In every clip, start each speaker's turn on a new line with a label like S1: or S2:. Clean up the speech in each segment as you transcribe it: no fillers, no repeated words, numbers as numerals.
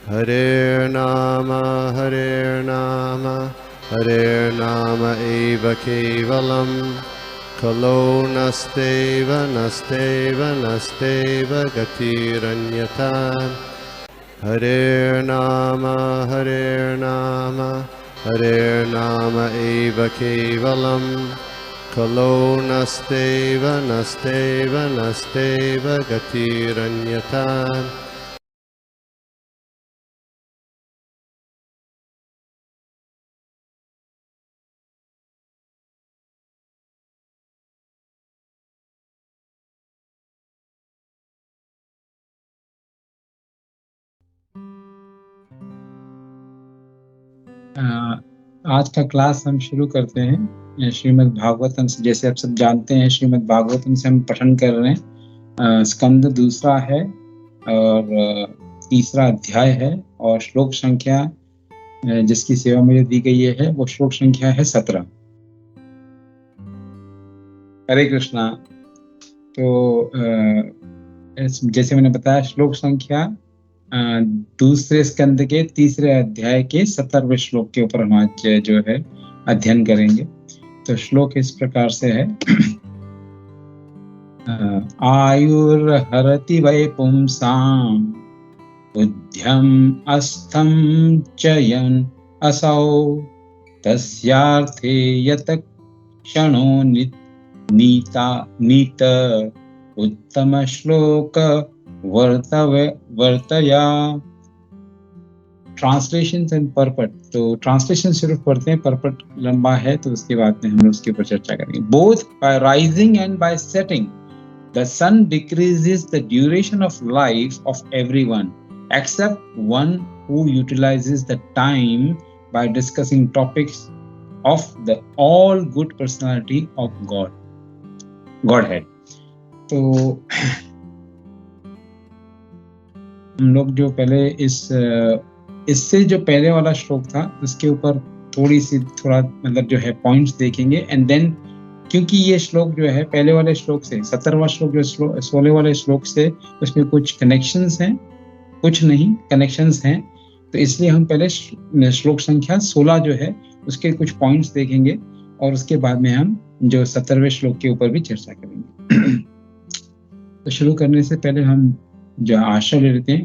S1: Hare Nama eva kevalam, kalo nasteva gatiranyata. Hare Nama eva kevalam, kalo nasteva gatiranyata.
S2: आज का class हम शुरू करते हैं श्रीमद् भागवतम से। जैसे आप सब जानते हैं, श्रीमद् भागवतम से हम पठन कर रहे हैं। स्कंद दूसरा है और तीसरा अध्याय है, और श्लोक संख्या जिसकी सेवा मुझे दी गई है वो श्लोक संख्या है 17। हरे कृष्णा। तो जैसे मैंने बताया, श्लोक संख्या दूसरे स्कंद के तीसरे अध्याय के 17वें श्लोक के ऊपर हम आज जो है अध्ययन करेंगे। तो श्लोक इस प्रकार से है। आयुर्हरति वै पुंसां बुद्ध्यम् अस्थं चयन् असौ तस्यार्थे यत क्षणो नीत उत्तम श्लोक वर्तया। Translation and purport. तो ट्रांसलेशन सिर्फ पढ़ते हैं, परपट लंबा है तो उसके बाद में हम लोग उसके ऊपर चर्चा करेंगे। Both by rising and by setting the sun decreases the duration of life of everyone except one who utilises the time by discussing topics of the all good personality of godhead. तो हम लोग जो पहले इससे जो पहले वाला श्लोक था उसके ऊपर थोड़ा मतलब जो है पॉइंट्स देखेंगे, एंड देन क्योंकि ये श्लोक जो है पहले वाले श्लोक से 17वां श्लोक जो 16 वाले श्लोक से उसमें कुछ कनेक्शंस हैं, कुछ नहीं कनेक्शंस हैं, तो इसलिए हम पहले श्लोक संख्या 16 जो है उसके कुछ पॉइंट्स देखेंगे और उसके बाद में हम जो 17वें श्लोक के ऊपर भी चर्चा करेंगे। तो शुरू करने से पहले हम जो आशा ले लेते हैं।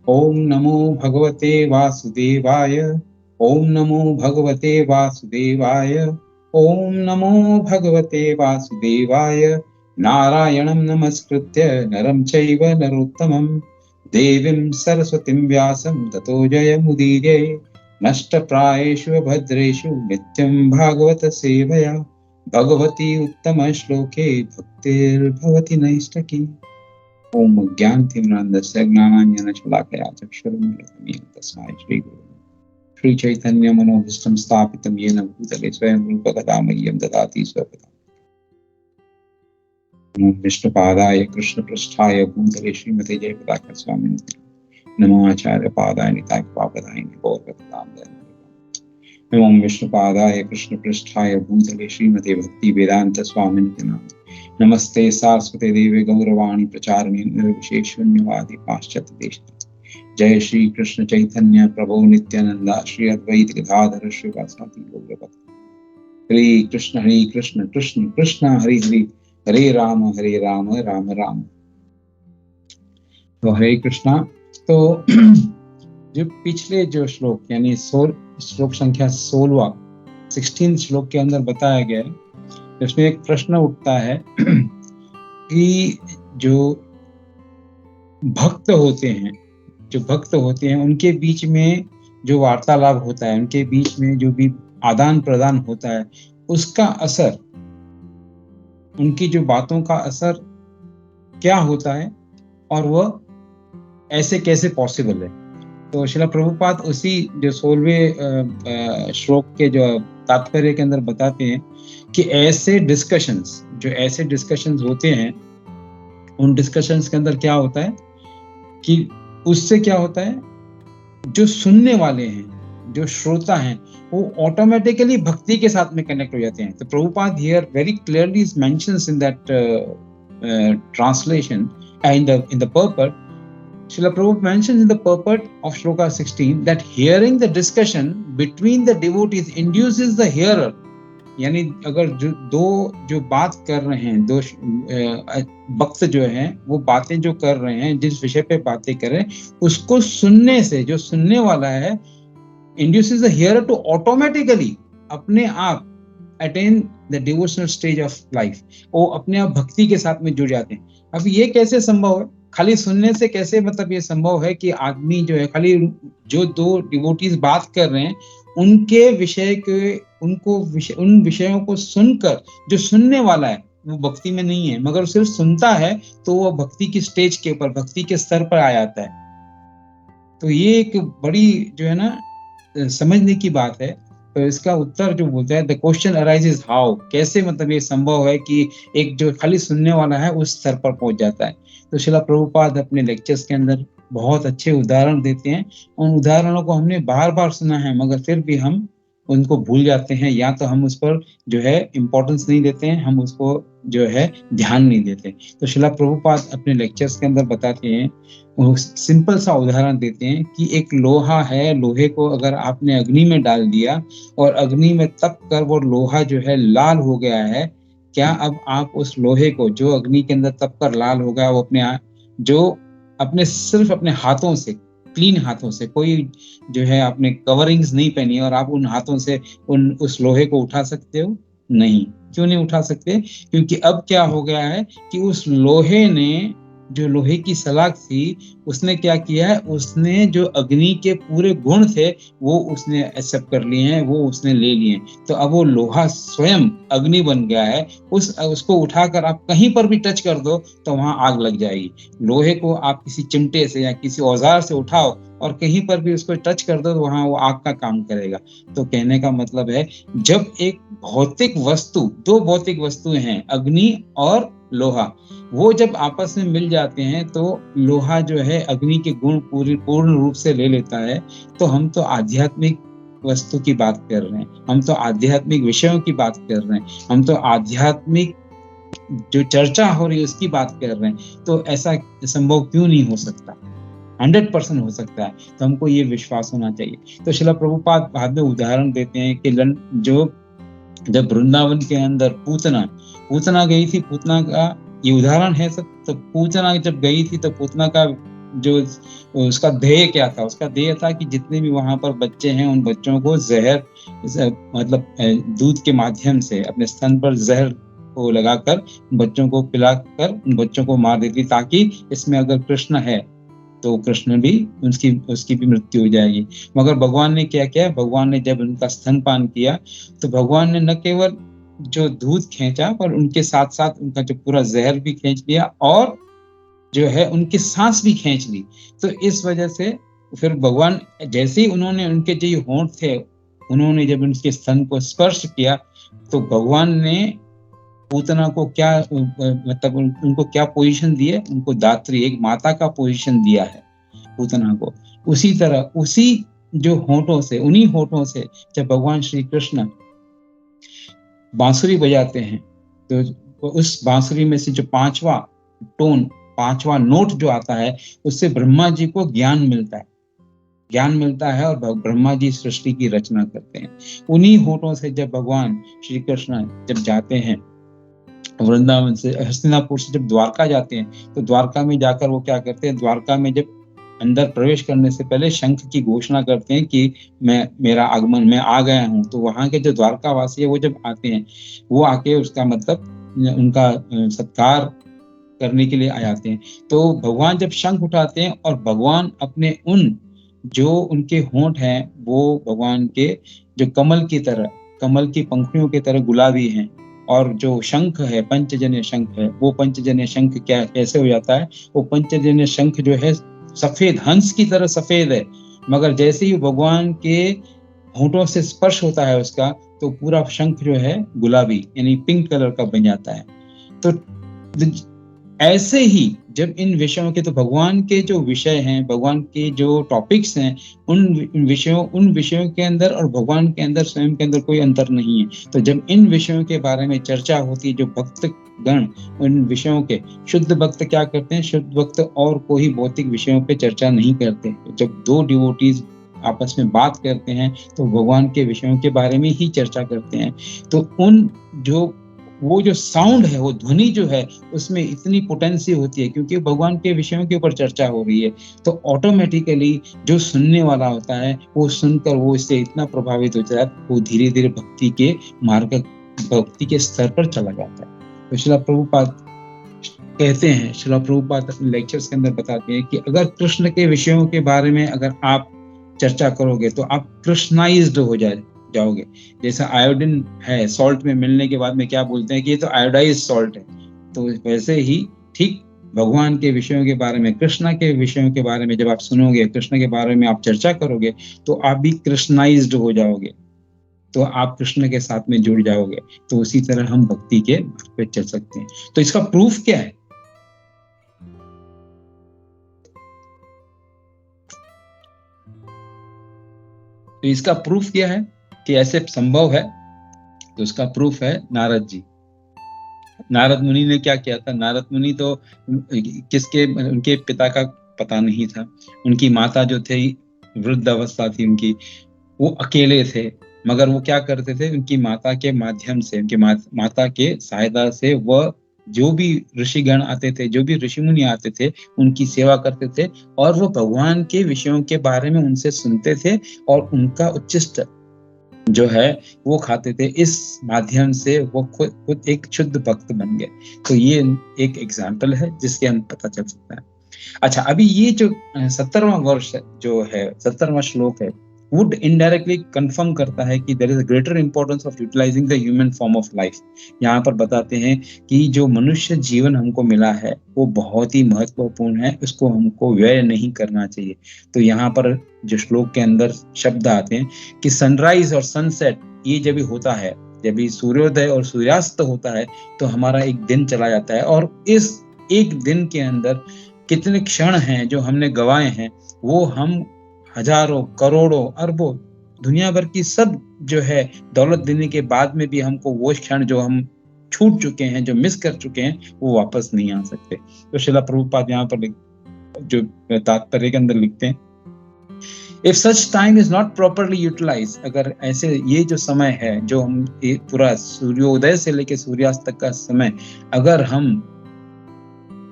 S2: ओम नमो भगवते वासुदेवाय, ओम नमो भगवते वासुदेवाय, ओम नमो भगवते वासुदेवाय। नारायणं नमस्कृत्य नरं चैव नरोत्तमं देवीं सरस्वतीं व्यासं ततो जयमुदीरये। नष्टप्रायेषु भद्रेषु नित्यं भागवत सेवया भगवती उत्तम श्लोके भक्तिर्भवति नैष्ठकी। ओम ज्ञानतिमिरान्धस्य ज्ञानाञ्जनशलाकया चक्षुरुन्मीलितं तस्मै श्री चैतन्य मनोभीष्टं स्थापितं येन भूतले स्वयं रूपकदा मह्यं ददाति स्वपदां। नमो विष्णुपादाय कृष्णपृष्ठाय भूतले श्रीमते जयप्रकाश स्वामिने नमो आचार्यपादाय निताय पावदाय गौरवदां। नमो विष्णुपादाय कृष्णपृष्ठाय भूतले श्रीमते भक्ति वेदांत स्वामिने नमः। नमस्ते सारस्वते देवे गौरवाणी प्रचारिणे निर्विशेष शून्यवादी पाश्चात्य देश। जय श्री कृष्ण चैतन्य प्रभु नित्यानंदा श्री अद्वैत गदाधर श्रीवासादि गौर भक्त। हरे कृष्ण कृष्ण कृष्ण हरे हरे, हरे राम राम राम। तो हरे कृष्णा। तो जो पिछले जो श्लोक यानी श्लोक संख्या 16 श्लोक के अंदर बताया गया है, इसमें एक प्रश्न उठता है कि जो भक्त होते हैं उनके बीच में जो वार्तालाप होता है, उनके बीच में जो भी आदान प्रदान होता है, उसका असर, उनकी जो बातों का असर क्या होता है और वह ऐसे कैसे पॉसिबल है। तो श्रील प्रभुपाद उसी जो 16वें श्लोक के जो तात्पर्य के अंदर बताते हैं कि ऐसे डिस्कशंस होते हैं, उन डिस्कशंस के अंदर क्या होता है कि उससे क्या होता है, जो सुनने वाले हैं, जो श्रोता हैं, वो ऑटोमेटिकली भक्ति के साथ में कनेक्ट हो जाते हैं। तो Prabhupada here very clearly mentions in that translation in the purpose Srila Prabhupada mentions in the purport of Shloka 16 that hearing the discussion between the devotees induces the hearer. यानी अगर जो बात कर रहे हैं, दो भक्त जो हैं वो बातें जो कर रहे हैं, जिस विषय पे बातें कर रहे हैं, उसको सुनने से जो सुनने वाला है induces the hearer to automatically अपने आप attain the devotional stage of life. वो अपने आप भक्ति के साथ में जुड़ जाते हैं. अब ये कैसे संभव है? खाली सुनने से कैसे मतलब ये संभव है कि आदमी जो है खाली जो दो डिवोटीज बात कर रहे हैं उनके विषय के उन विषयों को सुनकर जो सुनने वाला है वो भक्ति में नहीं है, मगर सिर्फ सुनता है तो वो भक्ति की स्टेज के ऊपर, भक्ति के स्तर पर आ जाता है. तो ये एक बड़ी जो है ना समझने की बात है. तो इसका उत्तर जो बोलता है, द क्वेश्चन अराइजेस हाउ, कैसे मतलब ये संभव है कि एक जो खाली सुनने वाला है उस स्तर पर पहुंच जाता है. तो श्रील प्रभुपाद अपने लेक्चर्स के अंदर बहुत अच्छे उदाहरण देते हैं. उन उदाहरणों को हमने बार बार सुना है, मगर फिर भी हम उनको भूल जाते हैं, या तो हम उस पर जो है इम्पोर्टेंस नहीं देते हैं, हम उसको जो है ध्यान नहीं देते. तो श्रील प्रभुपाद अपने लेक्चर्स के अंदर बताते हैं, सिंपल सा उदाहरण देते हैं कि एक लोहा है, लोहे को अगर आपने अग्नि में डाल दिया और अग्नि में तप कर वो लोहा जो है लाल हो गया है, क्या अब आप उस लोहे को जो अग्नि के अंदर तप कर लाल हो गया वो अपने सिर्फ अपने हाथों से, क्लीन हाथों से, कोई जो है आपने कवरिंग्स नहीं पहनी और आप उन हाथों से उस लोहे को उठा सकते हो? नहीं. क्यों नहीं उठा सकते? क्योंकि अब क्या हो गया है कि उस लोहे ने, जो लोहे की सलाख थी, उसने क्या किया है, उसने जो अग्नि के पूरे गुण थे वो उसने एक्सेप्ट कर लिए हैं, वो उसने ले लिए. तो अब वो लोहा स्वयं अग्नि बन गया है. उसको उठाकर आप कहीं पर भी टच कर दो तो वहां आग लग जाएगी. लोहे को आप किसी चिमटे से या किसी औजार से उठाओ और कहीं पर भी उसको टच कर दो तो वहां वो आग का काम करेगा. तो कहने का मतलब है, जब एक भौतिक वस्तु, दो भौतिक वस्तुएं हैं, अग्नि और लोहा, वो जब आपस में मिल जाते हैं तो लोहा जो है अग्नि के गुण पूर्ण रूप से ले लेता है. तो हम तो आध्यात्मिक वस्तु की बात कर रहे हैं, हम तो आध्यात्मिक विषयों की बात कर रहे हैं, हम तो आध्यात्मिक जो चर्चा हो रही है उसकी बात कर रहे हैं. तो ऐसा संभव क्यों नहीं हो सकता? 100% हो सकता है. तो हमको ये विश्वास होना चाहिए. तो श्रील प्रभुपाद बाद में उदाहरण देते हैं कि जब वृंदावन के अंदर पूतना गई थी, पूतना का ये उदाहरण है सब. तो पूतना जब गई थी तो पूतना का जो उसका ध्येय क्या था? उसका ध्येय था कि जितने भी वहां पर बच्चे हैं उन बच्चों को जहर, मतलब दूध के माध्यम से अपने स्तन पर जहर को लगाकर बच्चों को पिलाकर उन बच्चों को मार देती, ताकि इसमें अगर कृष्ण है तो कृष्ण भी उसकी भी मृत्यु हो जाएगी. मगर भगवान ने क्या किया? भगवान ने जब उनका स्तनपान किया तो भगवान ने न केवल जो दूध खींचा पर उनके साथ साथ उनका जो पूरा जहर भी खींच लिया और जो है उनकी सांस भी खींच ली. तो इस वजह से फिर भगवान, जैसे ही उन्होंने उनके जो होंठ थे, उन्होंने जब उनके स्तन को स्पर्श किया तो भगवान ने पूतना को क्या मतलब उनको क्या पोजीशन दी है? उनको दात्री, एक माता का पोजीशन दिया है पूतना को. उसी तरह उसी जो होंठों से, उन्हीं होंठों से जब भगवान श्री कृष्ण बांसुरी बजाते हैं तो उस बांसुरी में से जो पांचवा टोन, पांचवा नोट जो आता है, उससे ब्रह्मा जी को ज्ञान मिलता है और ब्रह्मा जी सृष्टि की रचना करते हैं. उन्हीं होठों से जब भगवान श्री कृष्ण जब जाते हैं वृंदावन से, हस्तिनापुर से जब द्वारका जाते हैं, तो द्वारका में जाकर वो क्या करते हैं? द्वारका में जब अंदर प्रवेश करने से पहले शंख की घोषणा करते हैं कि मेरा आगमन, मैं आ गया हूं. तो वहां के जो द्वारका वासी है वो जब आते हैं, वो आके उसका मतलब उनका सत्कार करने के लिए आ जाते हैं. तो भगवान जब शंख उठाते हैं और भगवान अपने जो उनके होंठ हैं वो भगवान के जो कमल की पंखुड़ियों की तरह गुलाबी हैं, और जो शंख है, पंचजन्य शंख है, वो पंचजन्य शंख कैसे हो जाता है? वो पंचजन्य शंख जो है सफेद, हंस की तरह सफेद है, मगर जैसे ही भगवान के होंठों से स्पर्श होता है उसका, तो पूरा शंख जो है गुलाबी यानी पिंक कलर का बन जाता है. तो ऐसे ही जब इन विषयों के, तो भगवान के जो विषय हैं, भगवान के जो टॉपिक्स हैं, उन विषयों के अंदर और भगवान के अंदर, स्वयं के अंदर कोई अंतर नहीं है. तो जब इन विषयों के बारे में चर्चा होती है, जो भक्त गण उन विषयों के, शुद्ध भक्त क्या करते हैं, शुद्ध भक्त और कोई भौतिक विषयों पे चर्चा नहीं करते। जब दो डिवोटीज आपस में बात करते हैं तो भगवान के विषयों के बारे में ही चर्चा करते हैं। तो उन वो जो साउंड है, वो ध्वनि जो है, उसमें इतनी पोटेंसी होती है क्योंकि भगवान के विषयों के ऊपर चर्चा हो रही है। तो ऑटोमेटिकली जो सुनने वाला होता है वो सुनकर वो इससे इतना प्रभावित हो जाता है, वो धीरे धीरे भक्ति के मार्ग, भक्ति के स्तर पर चला जाता है। तो श्रील प्रभुपाद कहते हैं, श्रील प्रभुपाद अपने लेक्चर्स के अंदर बताते हैं कि अगर कृष्ण के विषयों के बारे में अगर आप चर्चा करोगे तो आप कृष्णाइज्ड हो जाओगे। जैसा आयोडीन है, सॉल्ट में मिलने के बाद में क्या बोलते हैं कि ये तो आयोडाइज सॉल्ट है, तो वैसे ही ठीक भगवान के विषयों के बारे में, कृष्ण के विषयों के बारे में जब आप सुनोगे, कृष्ण के बारे में आप चर्चा करोगे तो आप भी कृष्णाइज्ड हो जाओगे, तो आप कृष्ण के साथ में जुड़ जाओगे। तो उसी तरह हम भक्ति के मार्ग पे चल सकते हैं। तो इसका प्रूफ क्या है? तो इसका प्रूफ क्या है कि ऐसे संभव है? तो उसका प्रूफ है नारद जी। नारद मुनि ने क्या किया था? नारद मुनि तो उनके पिता का पता नहीं था, उनकी माता जो थे वृद्ध अवस्था थी उनकी, वो अकेले थे, मगर वो क्या करते थे, उनकी माता के माध्यम से, उनकी माता के सहायता से वह जो भी ऋषिगण आते थे, जो भी ऋषि मुनि आते थे, उनकी सेवा करते थे और वो भगवान के विषयों के बारे में उनसे सुनते थे और उनका उच्चिष्ट जो है वो खाते थे। इस माध्यम से वो खुद एक शुद्ध भक्त बन गए। तो ये एक एग्जाम्पल है जिसके हम पता चल सकता है। अच्छा, अभी ये जो 17वां वर्ष जो है, 17वां श्लोक है, would indirectly confirm करता है कि there is a greater importance of utilizing the human form of life। यहाँ पर बताते हैं कि जो मनुष्य जीवन हमको मिला है वो बहुत ही महत्वपूर्ण है, उसको हमको व्यय नहीं करना चाहिए। तो यहाँ पर जो श्लोक के अंदर शब्द आते हैं कि सनराइज और सनसेट, ये जब भी होता है, जब भी सूर्योदय और सूर्यास्त होता है तो हमारा एक दिन चला जाता है, और इस एक दिन के अंदर कितने क्षण हैं जो हमने गंवाए हैं, वो हम हजारों, करोड़ों, अरबों, दुनिया भर की सब जो है दौलत देने के बाद में भी हमको वो क्षण जो हम छूट चुके हैं, जो मिस कर चुके हैं, वो वापस नहीं आ सकते। तो श्रील प्रभुपाद यहाँ पर जो तात्पर्य के अंदर लिखते हैं, if such time is not properly utilise, अगर ऐसे ये जो समय है, जो हम पूरा सूर्योदय से लेकर सूर्यास्त तक का समय, अगर हम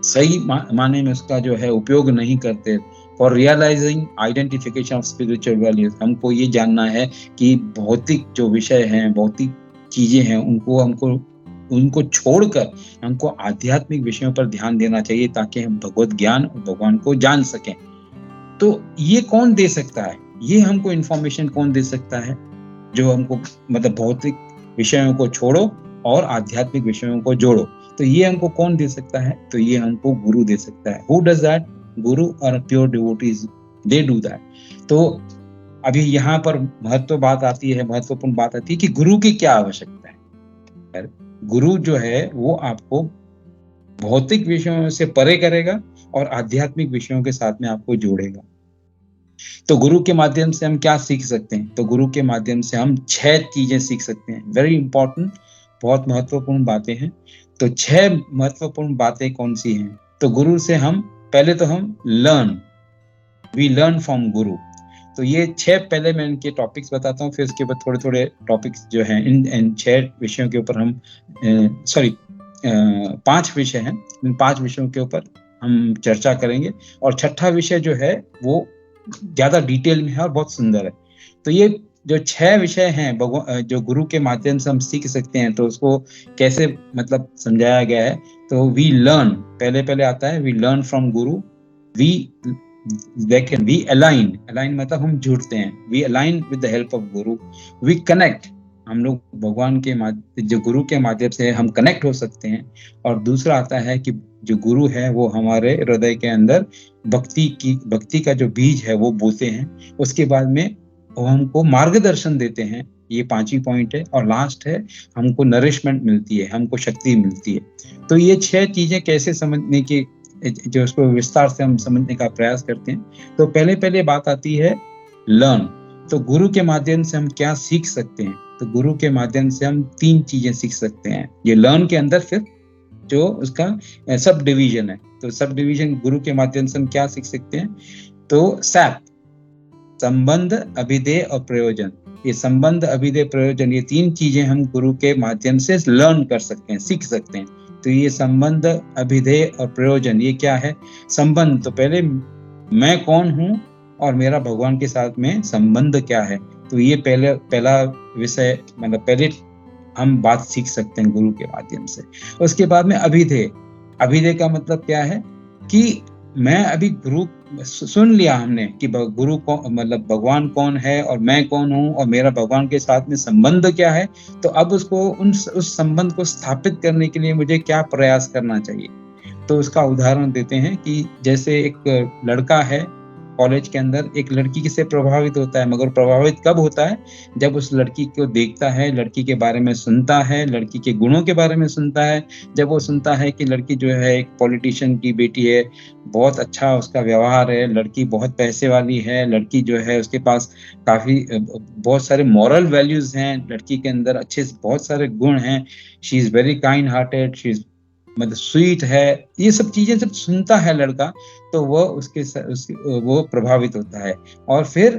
S2: सही माने में उसका जो है उपयोग नहीं करते, for realising identification of spiritual values, हमको ये जानना है कि भौतिक जो विषय हैं, भौतिक चीजें हैं, उनको छोड़कर हमको आध्यात्मिक विषयों पर ध्यान देना चाहिए ताकि हम भगवत ज्ञान और भगवान को जान सकें। तो ये कौन दे सकता है? ये हमको इंफॉर्मेशन कौन दे सकता है? जो हमको मतलब भौतिक विषयों को छोड़ो और आध्यात्मिक विषयों को जोड़ो। तो ये हमको कौन दे सकता है? तो ये हमको गुरु दे सकता है। Who does that? गुरु और pure devotees, they do that. तो अभी यहाँ पर महत्वपूर्ण बात आती है कि गुरु की क्या आवश्यकता है। गुरु जो है वो आपको भौतिक विषयों से परे करेगा और आध्यात्मिक विषयों के साथ में आपको जोड़ेगा। तो गुरु के माध्यम से हम क्या सीख सकते हैं? तो गुरु के माध्यम से हम 6 चीजें सीख सकते हैं। वेरी इंपॉर्टेंट, बहुत महत्वपूर्ण बातें हैं। तो 6 महत्वपूर्ण बातें कौन सी हैं? तो गुरु से हम पहले तो हम वी लर्न फ्रॉम गुरु। तो ये 6 पहले मैं इनके टॉपिक्स बताता हूँ, फिर इसके बाद थोड़े टॉपिक्स जो हैं इन 6 विषयों के ऊपर हम 5 विषय हैं, इन 5 विषयों के ऊपर हम चर्चा करेंगे। और 6ठा विषय जो है वो ज्यादा डिटेल में है और बहुत सुंदर है। तो ये जो 6 विषय हैं जो गुरु के माध्यम से हम सीख सकते हैं, तो उसको कैसे मतलब समझाया गया है। तो वी लर्न, पहले आता है we learn from guru, we align मतलब हम जुड़ते हैं, we align with the help of guru, we connect, हम लोग भगवान के जो गुरु के माध्यम से हम कनेक्ट हो सकते हैं। और दूसरा आता है कि जो गुरु है वो हमारे हृदय के अंदर भक्ति का जो बीज है वो बोते हैं। उसके बाद में वो हमको मार्गदर्शन देते हैं, ये 5 पॉइंट है। और लास्ट है हमको नरिशमेंट मिलती है, हमको शक्ति मिलती है। तो ये 6 चीजें कैसे समझने की, जो उसको विस्तार से हम समझने का प्रयास करते हैं। तो पहले बात आती है लर्न। तो गुरु के माध्यम से हम क्या सीख सकते हैं? तो गुरु के माध्यम से हम 3 चीजें सीख सकते हैं। ये लर्न के अंदर फिर जो उसका सब डिवीजन है। तो सब डिवीजन गुरु के माध्यम से हम क्या सीख सकते हैं? तो सैप, संबंध, अभिधेय और प्रयोजन। ये संबंध, अभिधेय, प्रयोजन, ये 3 चीजें हम गुरु के माध्यम से लर्न कर सकते हैं, सीख सकते हैं। तो ये संबंध, अभिधेय और प्रयोजन, ये क्या है? संबंध, तो पहले मैं कौन हूं और मेरा भगवान के साथ में संबंध क्या है, तो ये पहला विषय, मतलब पहले हम बात सीख सकते हैं गुरु के माध्यम से। उसके बाद में अभिधेय। अभिधेय का मतलब क्या है कि मैं अभी गुरु सुन लिया हमने कि गुरु कौन, मतलब भगवान कौन है और मैं कौन हूँ और मेरा भगवान के साथ में संबंध क्या है। तो अब उसको उस संबंध को स्थापित करने के लिए मुझे क्या प्रयास करना चाहिए। तो उसका उदाहरण देते हैं कि जैसे एक लड़का है कॉलेज के अंदर, एक लड़की से प्रभावित होता है, मगर प्रभावित कब होता है? जब उस लड़की को देखता है, लड़की के बारे में सुनता है, लड़की के गुणों के बारे में सुनता है। जब वो सुनता है कि लड़की जो है एक पॉलिटिशियन की बेटी है, बहुत अच्छा उसका व्यवहार है, लड़की बहुत पैसे वाली है, लड़की जो है उसके पास काफी बहुत सारे मॉरल वैल्यूज हैं, लड़की के अंदर अच्छे बहुत सारे गुण हैं, she is very kind hearted, she is मतलब स्वीट है, ये सब चीजें जब सुनता है लड़का, तो वो प्रभावित होता है। और फिर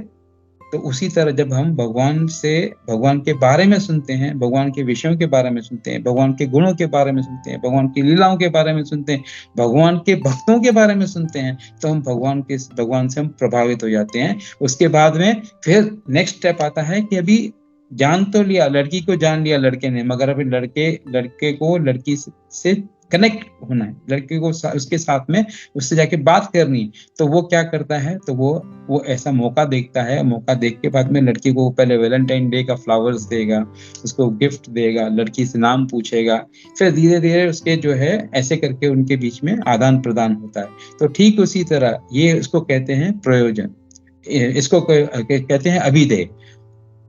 S2: तो उसी तरह जब हम भगवान के बारे में सुनते हैं, भगवान के विषयों के बारे में सुनते हैं, भगवान के गुणों के बारे में सुनते हैं, भगवान की लीलाओं के बारे में सुनते हैं, भगवान के भक्तों के बारे में सुनते हैं, तो हम भगवान से हम प्रभावित हो जाते हैं। उसके बाद में फिर नेक्स्ट स्टेप आता है कि अभी जान तो लिया, लड़की को जान लिया लड़के ने, मगर अभी लड़के को लड़की से कनेक्ट होना है, लड़के को उसके साथ में उससे जाके बात करनी। तो वो क्या करता है? तो वो ऐसा मौका देखता है, मौका देख के बाद में लड़की को पहले वैलेंटाइन डे का फ्लावर्स देगा, उसको गिफ्ट देगा, लड़की से नाम पूछेगा, फिर धीरे धीरे उसके जो है ऐसे करके उनके बीच में आदान प्रदान होता है। तो ठीक उसी तरह ये इसको कहते हैं प्रयोजन, इसको कहते हैं अभिधेय।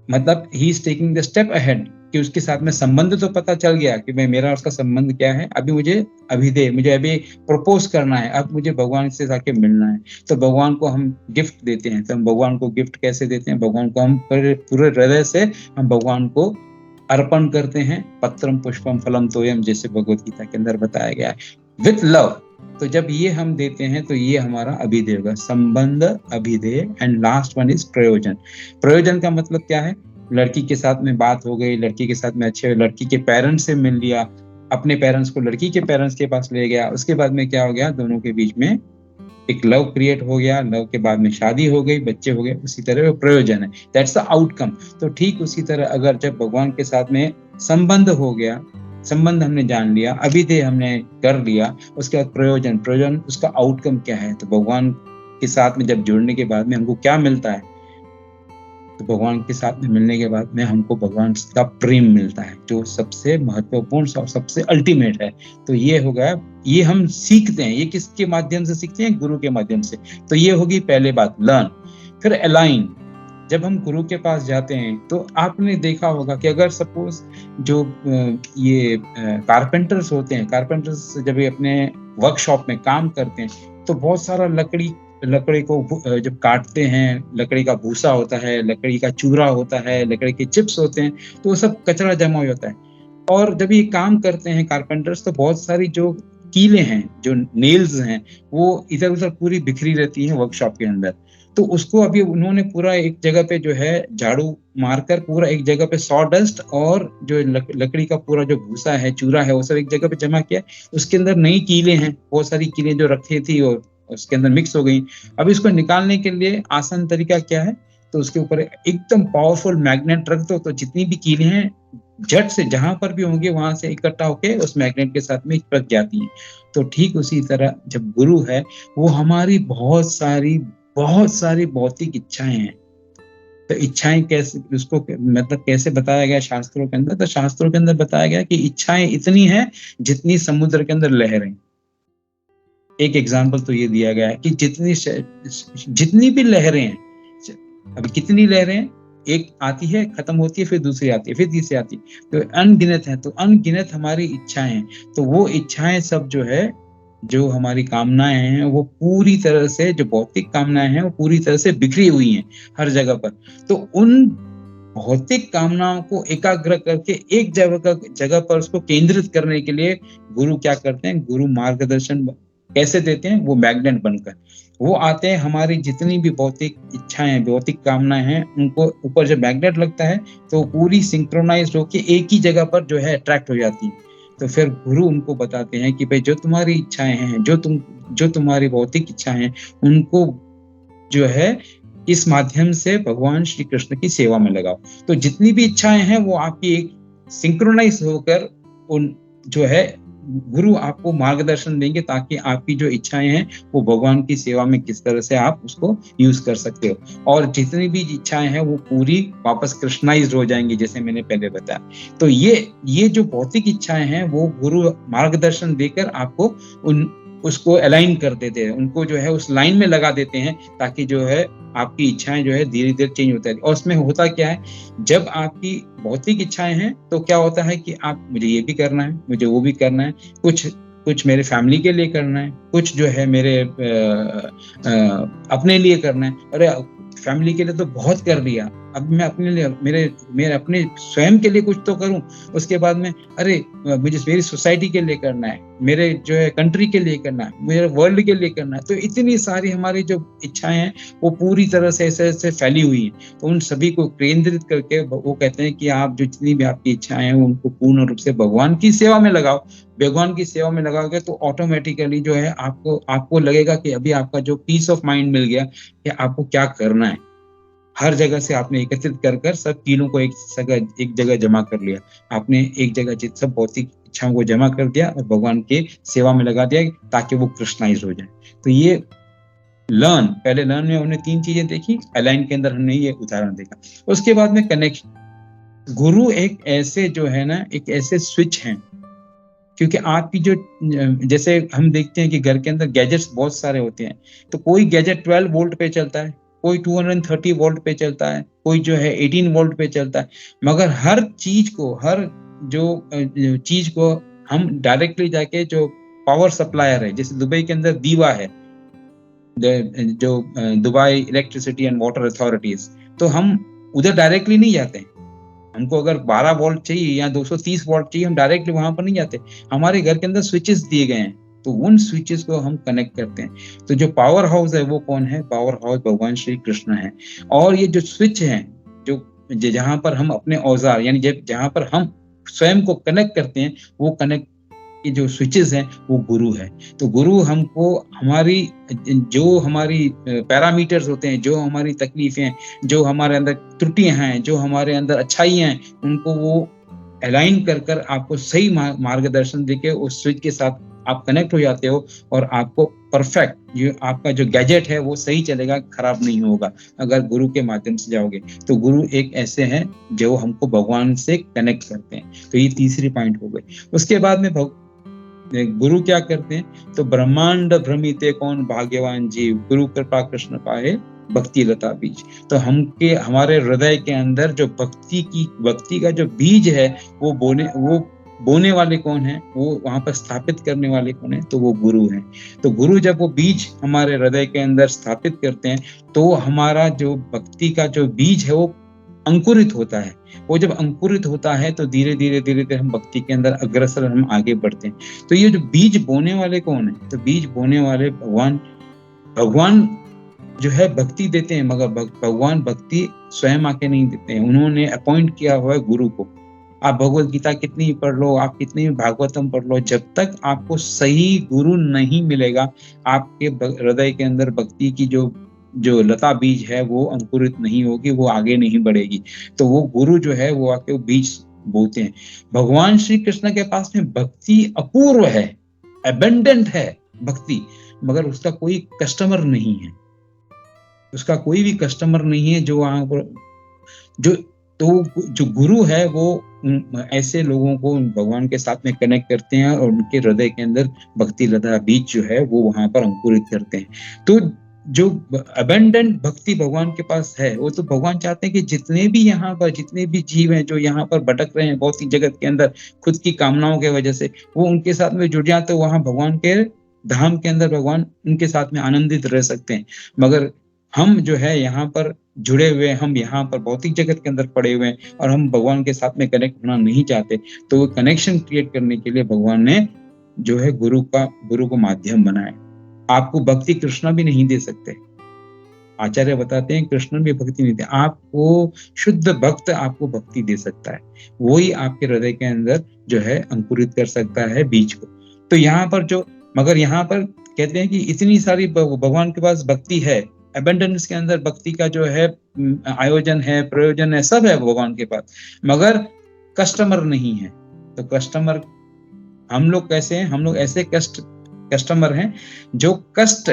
S2: मतलब he is taking the step ahead, कि उसके साथ में संबंध तो पता चल गया कि मैं मेरा उसका संबंध क्या है, अभी मुझे अभिधेय, मुझे अभी प्रपोज करना है, अब मुझे भगवान से जाके मिलना है। तो भगवान को हम गिफ्ट देते हैं। तो हम भगवान को गिफ्ट कैसे देते हैं? भगवान को हम पूरे हृदय से हम भगवान को अर्पण करते हैं, पत्रम पुष्पम फलम तोयम, जैसे भगवत गीता के अंदर बताया गया है, विथ लव। तो जब ये हम देते हैं तो ये हमारा अभिधेय होगा, संबंध, अभिधेय। एंड लास्ट वन इज प्रयोजन। प्रयोजन का मतलब क्या है? लड़की के साथ में बात हो गई, लड़की के साथ में अच्छे, लड़की के पेरेंट्स से मिल लिया, अपने पेरेंट्स को लड़की के पेरेंट्स के पास ले गया, उसके बाद में क्या हो गया? दोनों के बीच में एक लव क्रिएट हो गया, लव के बाद में शादी हो गई, बच्चे हो गए, उसी तरह वो प्रयोजन है, दैट्स द आउटकम। तो ठीक उसी तरह अगर जब भगवान के साथ में संबंध हो गया, संबंध हमने जान लिया, अभिधेय हमने कर लिया, उसके बाद प्रयोजन उसका आउटकम क्या है? तो भगवान के साथ में जब जुड़ने के बाद में हमको क्या मिलता है? तो भगवान के साथ में मिलने के बाद में हमको भगवान का प्रेम मिलता है, जो सबसे महत्वपूर्ण और सबसे अल्टीमेट है। तो ये हो गया, ये हम सीखते हैं। ये किसके माध्यम से सीखते हैं? गुरु के माध्यम से। तो ये होगी पहले बात, लर्न। फिर अलाइन। जब हम गुरु के पास जाते हैं तो आपने देखा होगा कि अगर सपोज जो ये कारपेंटर्स होते हैं, कारपेंटर्स जब ये अपने वर्कशॉप में काम करते हैं तो बहुत सारा लकड़ी को जब काटते हैं, लकड़ी का भूसा होता है, लकड़ी का चूरा होता है, लकड़ी के चिप्स होते हैं, तो वो सब कचरा जमा हो जाता है। और जब ये काम करते हैं कारपेंटर्स तो बहुत सारी जो कीलें हैं, जो नेल्स हैं, वो इधर उधर पूरी बिखरी रहती है वर्कशॉप के अंदर। तो उसको अभी उन्होंने पूरा एक जगह पे जो है झाड़ू मारकर पूरा एक जगह पे सॉडस्ट और जो लकड़ी का पूरा जो भूसा है, चूरा है, वो सब एक जगह पे जमा किया। उसके अंदर नई कीलें हैं, बहुत सारी कीलें जो रखी थी और उसके अंदर मिक्स हो गई। अब इसको निकालने के लिए आसान तरीका क्या है? तो उसके ऊपर एकदम पावरफुल मैग्नेट रख दो, तो जितनी भी कीलें हैं झट से जहां पर भी होंगे वहां से इकट्ठा होके उस मैग्नेट के साथ में चिपक जाती हैं। तो ठीक उसी तरह जब गुरु है, वो हमारी बहुत सारी भौतिक इच्छाएं हैं। तो इच्छाएं कैसे, उसको मतलब कैसे बताया गया शास्त्रों के अंदर? तो शास्त्रों के अंदर बताया गया कि इच्छाएं इतनी हैं जितनी समुद्र के अंदर लहरें। एक एग्जाम्पल तो ये दिया गया है कि जितनी भी लहरें हैं, अभी कितनी लहरें हैं, एक आती है, खत्म होती है, फिर दूसरी आती है, फिर तीसरी आती है, तो अनगिनत है। तो अनगिनत हमारी इच्छाएं हैं। तो वो इच्छाएं सब जो है, जो हमारी कामनाएं हैं, वो पूरी तरह से, जो भौतिक कामनाएं हैं, वो पूरी तरह से बिखरी हुई हैं हर जगह पर। तो उन भौतिक कामनाओं को एकाग्र करके एक जगह पर उसको केंद्रित करने के लिए गुरु क्या करते हैं, गुरु मार्गदर्शन कैसे देते हैं, वो मैग्नेट बनकर वो आते हैं। हमारी जितनी भी भौतिक इच्छाएं, भौतिक कामनाएं हैं, उनको ऊपर जब मैग्नेट लगता है तो पूरी सिंक्रोनाइज होकर एक ही जगह पर जो है अट्रैक्ट हो जाती है। तो फिर गुरु उनको बताते हैं कि भाई जो तुम्हारी इच्छाएं हैं, जो तुम्हारी भौतिक इच्छाएं हैं, उनको जो है इस माध्यम से भगवान श्री कृष्ण की सेवा में लगाओ। तो जितनी भी इच्छाएं हैं वो आपकी एक सिंक्रोनाइज होकर उन जो है गुरु आपको मार्गदर्शन देंगे ताकि आपकी जो इच्छाएं हैं वो भगवान की सेवा में किस तरह से आप उसको यूज कर सकते हो। और जितनी भी इच्छाएं हैं वो पूरी वापस कृष्णाइज हो जाएंगी, जैसे मैंने पहले बताया। तो ये जो भौतिक इच्छाएं हैं वो गुरु मार्गदर्शन देकर आपको उसको अलाइन कर देते हैं, उनको जो है उस लाइन में लगा देते हैं ताकि जो है आपकी इच्छाएं जो है धीरे धीरे चेंज होता है। और उसमें होता क्या है, जब आपकी भौतिक इच्छाएं हैं तो क्या होता है कि आप मुझे ये भी करना है, मुझे वो भी करना है, कुछ मेरे फैमिली के लिए करना है, कुछ जो है मेरे अपने लिए करना है। अरे फैमिली के लिए तो बहुत कर दिया, अब मैं अपने लिए मेरे अपने स्वयं के लिए कुछ तो करूं। उसके बाद में अरे मुझे मेरी सोसाइटी के लिए करना है, मेरे जो है कंट्री के लिए करना है, मेरे वर्ल्ड के लिए करना है। तो इतनी सारी हमारी जो इच्छाएं हैं वो पूरी तरह से ऐसे फैली हुई हैं। तो उन सभी को केंद्रित करके वो कहते हैं कि आप जो जितनी भी आपकी इच्छाएं हैं उनको पूर्ण रूप से भगवान की सेवा में लगाओ। भगवान की सेवा में लगाओगे तो ऑटोमेटिकली जो है आपको लगेगा कि अभी आपका जो पीस ऑफ माइंड मिल गया कि आपको क्या करना है। हर जगह से आपने एकत्रित कर सब कीलों को एक जगह जमा कर लिया, आपने एक जगह सब भौतिक इच्छाओं को जमा कर दिया और भगवान के सेवा में लगा दिया ताकि वो कृष्णाइज हो जाए। तो ये पहले लर्न में हमने 3 चीजें देखी, अलाइन के अंदर हमने ये उदाहरण देखा। उसके बाद में कनेक्शन। गुरु एक ऐसे जो है ना, एक ऐसे स्विच हैं, क्योंकि आपकी जो जैसे हम देखते हैं कि घर के अंदर गैजेट्स बहुत सारे होते हैं। तो कोई गैजेट 12 वोल्ट पे चलता है, कोई 230 वोल्ट पे चलता है, कोई जो है 18 वोल्ट पे चलता है। मगर हर चीज को हम डायरेक्टली जाके जो पावर सप्लायर है, जैसे दुबई के अंदर दीवा है, जो Dubai electricity and water authorities, तो हम उधर डायरेक्टली नहीं जाते हैं। हमको अगर 12 वोल्ट चाहिए या 230 वोल्ट चाहिए, हम डायरेक्टली वहां पर नहीं जाते। हमारे घर के अंदर स्विचेस दिए गए हैं, तो उन स्विचेस को हम कनेक्ट करते हैं। तो जो पावर हाउस है वो कौन है? पावर हाउस भगवान श्री कृष्ण है। और ये जो स्विच है, जो जहां पर हम अपने औजार यानी जहां पर हम स्वयं को कनेक्ट करते हैं, वो कनेक्ट के जो स्विचेस हैं वो गुरु है। तो गुरु हमको हमारी पैरामीटर्स होते हैं, जो हमारी तकलीफें, जो हमारे अंदर त्रुटियां हैं, जो हमारे अंदर अच्छाइयां हैं, उनको वो अलाइन कर आपको सही मार्गदर्शन देके उस स्विच के साथ आप कनेक्ट हो जाते हो और आपको परफेक्ट जो आपका जो गैजेट है वो सही चलेगा, खराब नहीं होगा अगर गुरु के माध्यम से जाओगे। तो गुरु एक ऐसे हैं जो हमको भगवान से कनेक्ट करते हैं। तो ये तीसरी पॉइंट हो गई। उसके बाद में गुरु क्या करते हैं? तो ब्रह्मांड भ्रमिते कौन भाग्यवान जीव, गुरु कृपा कृष्ण पाए भक्ति लता बीज। तो हमारे हृदय के अंदर जो भक्ति का जो बीज है वो बोने वाले कौन है, वो वहां पर स्थापित करने वाले कौन है? तो वो गुरु है। तो गुरु जब वो बीज हमारे हृदय के अंदर स्थापित करते हैं तो हमारा जो भक्ति का जो बीज है वो अंकुरित होता है। वो जब अंकुरित होता है तो धीरे धीरे हम भक्ति के अंदर अग्रसर हम आगे बढ़ते हैं। तो ये जो बीज बोने वाले कौन है? तो बीज बोने वाले भगवान जो है भक्ति देते हैं, मगर भगवान भक्ति स्वयं आके नहीं देते हैं। उन्होंने अपॉइंट किया हुआ है गुरु को। आप भगवत गीता कितनी भी पढ़ लो, आप कितनी भी भागवतम पढ़ लो, जब तक आपको सही गुरु नहीं मिलेगा, आपके हृदय के अंदर भक्ति की जो लता बीज है वो अंकुरित नहीं होगी, वो आगे नहीं बढ़ेगी। तो वो गुरु जो है वो आके बीज बोते हैं। भगवान श्री कृष्ण के पास में भक्ति अपूर्व है, एबंडेंट है भक्ति, मगर उसका कोई कस्टमर नहीं है। उसका कोई भी कस्टमर नहीं है जो वहां पर जो गुरु है वो ऐसे लोगों को भगवान के साथ में कनेक्ट करते हैं और उनके हृदय के अंदर भक्ति लता बीज जो है वो वहां पर अंकुरित करते हैं। तो जो अबेंडेंट भक्ति भगवान के पास है, वो तो भगवान चाहते हैं कि जितने भी जीव हैं जो यहाँ पर भटक रहे हैं भौतिक जगत के अंदर खुद की कामनाओं के वजह से, वो उनके साथ में जुड़ जाते, वहां भगवान के धाम के अंदर भगवान उनके साथ में आनंदित रह सकते हैं। मगर हम जो है यहाँ पर जुड़े हुए हैं, हम यहाँ पर भौतिक जगत के अंदर पड़े हुए हैं और हम भगवान के साथ में कनेक्ट होना नहीं चाहते, तो वो कनेक्शन क्रिएट करने के लिए भगवान ने जो है गुरु को माध्यम बनाया। आपको भक्ति कृष्ण भी नहीं दे सकते, आचार्य बताते हैं कृष्ण भी भक्ति नहीं दे, आपको शुद्ध भक्त आपको भक्ति दे सकता है, वही आपके हृदय के अंदर जो है अंकुरित कर सकता है बीज को। तो यहाँ पर मगर यहाँ पर कहते हैं कि इतनी सारी भगवान के पास भक्ति है, अबेंडेंस के अंदर भक्ति का जो है आयोजन है, प्रयोजन है, सब है भगवान के पास, मगर कस्टमर नहीं है। तो कस्टमर हम लोग कैसे हैं? हम लोग ऐसे कस्टमर हैं जो कष्ट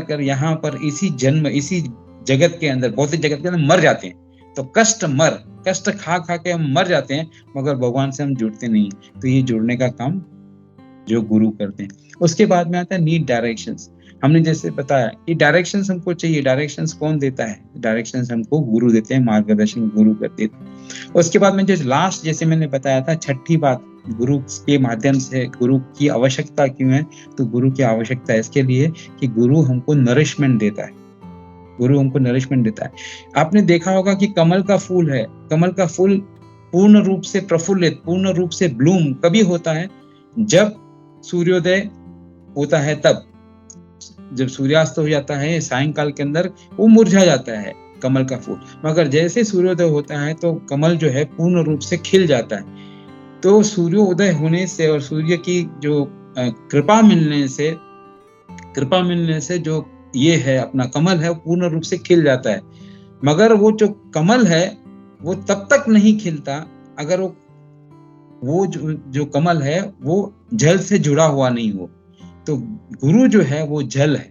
S2: कर यहाँ पर इसी जगत के अंदर, भौतिक जगत के अंदर मर जाते हैं। तो कष्ट खा के हम मर जाते हैं, मगर भगवान से हम जुड़ते नहीं। तो ये जुड़ने का काम जो गुरु करते हैं। उसके बाद में आता है नीड डायरेक्शंस। हमने जैसे बताया कि डायरेक्शंस हमको चाहिए, डायरेक्शंस कौन देता है? डायरेक्शंस हमको गुरु देते हैं, मार्गदर्शन गुरु करते हैं। उसके बाद में जो लास्ट, जैसे मैंने बताया था, छठी बात, गुरु के माध्यम से गुरु की आवश्यकता क्यों है? तो गुरु की आवश्यकता है इसके लिए कि गुरु हमको नरिशमेंट देता है, गुरु हमको नरिशमेंट देता है। आपने देखा होगा कि कमल का फूल है, कमल का फूल पूर्ण रूप से प्रफुल्लित, पूर्ण रूप से ब्लूम कभी होता है? जब सूर्योदय होता है, तब जब सूर्यास्त हो जाता है सायंकाल के अंदर वो मुरझा जाता है कमल का फूल, मगर जैसे सूर्योदय होता है तो कमल जो है पूर्ण रूप से खिल जाता है। तो सूर्योदय होने से और सूर्य की जो कृपा मिलने से जो ये है अपना कमल है, पूर्ण रूप से खिल जाता है। मगर वो जो कमल है वो तब तक नहीं खिलता अगर वो जो कमल है वो जल से जुड़ा हुआ नहीं हो। तो गुरु जो है वो जल है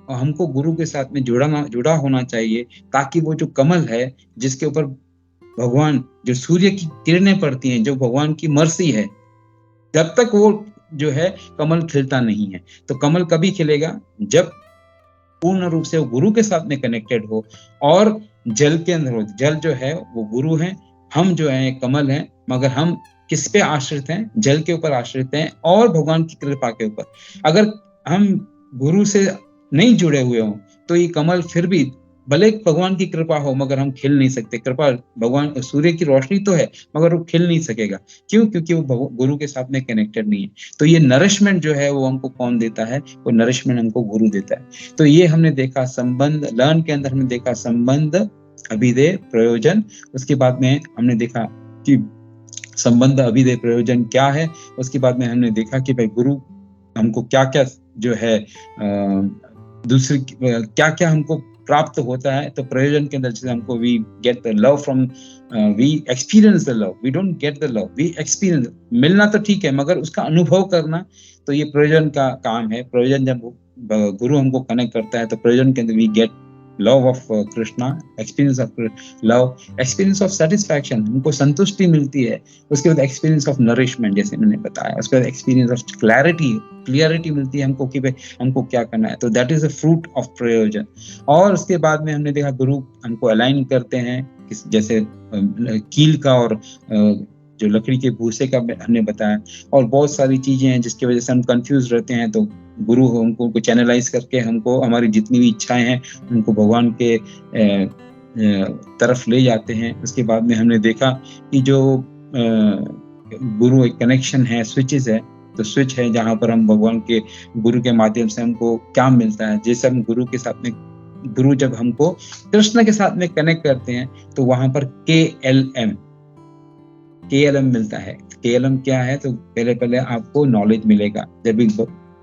S2: और हमको गुरु के साथ में जुड़ा होना चाहिए, ताकि वो जो कमल है जिसके ऊपर भगवान, जो सूर्य की किरणें पड़ती हैं, जो भगवान की मर्सी है, जब तक वो जो है कमल खिलता नहीं है। तो कमल कभी खिलेगा? जब पूर्ण रूप से वो गुरु के साथ में कनेक्टेड हो और जल के अंदर हो। जल जो है वो गुरु है, हम जो है कमल हैं, मगर हम किस पे आश्रित हैं? जल के ऊपर आश्रित हैं और भगवान की कृपा के ऊपर। अगर हम गुरु से नहीं जुड़े हुए हों तो ये कमल फिर भी भले भगवान की कृपा हो मगर हम खिल नहीं सकते। कृपा भगवान, सूर्य की रोशनी तो है मगर वो खिल नहीं सकेगा। क्यों? क्योंकि वो गुरु के साथ में कनेक्टेड नहीं है। तो ये नरिशमेंट जो है वो हमको कौन देता है? वो नरिशमेंट हमको गुरु देता है। तो ये हमने देखा संबंध, लर्न के अंदर हमने देखा संबंध, अभिधेय, प्रयोजन। उसके बाद में हमने देखा कि संबंध, अभिधेय, प्रयोजन क्या है। उसके बाद में हमने देखा कि भाई गुरु हमको क्या क्या जो है दूसरी क्या क्या हमको प्राप्त होता है। तो प्रयोजन के अंदर जैसे हमको we get the love from, we experience the love, we don't get the love, we experience. मिलना तो ठीक है मगर उसका अनुभव करना, तो ये प्रयोजन का काम है। प्रयोजन जब गुरु हमको कनेक्ट करता है तो प्रयोजन के अंदर we get love of Krishna, experience of love, experience of satisfaction, हमको संतुष्टि मिलती है। उसके बाद एक्सपीरियंस ऑफ नरिशमेंट जैसे मैंने बताया। उसके बाद एक्सपीरियंस ऑफ क्लियरिटी मिलती है हमको कि भाई हमको क्या करना है। तो that is a fruit of प्रयोजन। और उसके बाद में हमने देखा गुरु हमको अलाइन करते हैं, जैसे कील का और जो लकड़ी के भूसे का हमने बताया, और बहुत सारी चीजें हैं जिसकी वजह से हम कंफ्यूज रहते हैं। तो गुरु हमको चैनलाइज करके हमको हमारी जितनी भी इच्छाएं हैं उनको भगवान के तरफ ले जाते हैं। उसके बाद में हमने देखा कि जो गुरु एक कनेक्शन है, स्विचेस है। तो स्विच है जहाँ पर हम भगवान के गुरु के माध्यम से हमको क्या मिलता है। जैसे हम गुरु के साथ में, गुरु जब हमको कृष्ण के साथ में कनेक्ट करते हैं तो वहां पर KLM मिलता है। KLM क्या है? तो पहले आपको नॉलेज मिलेगा। जब भी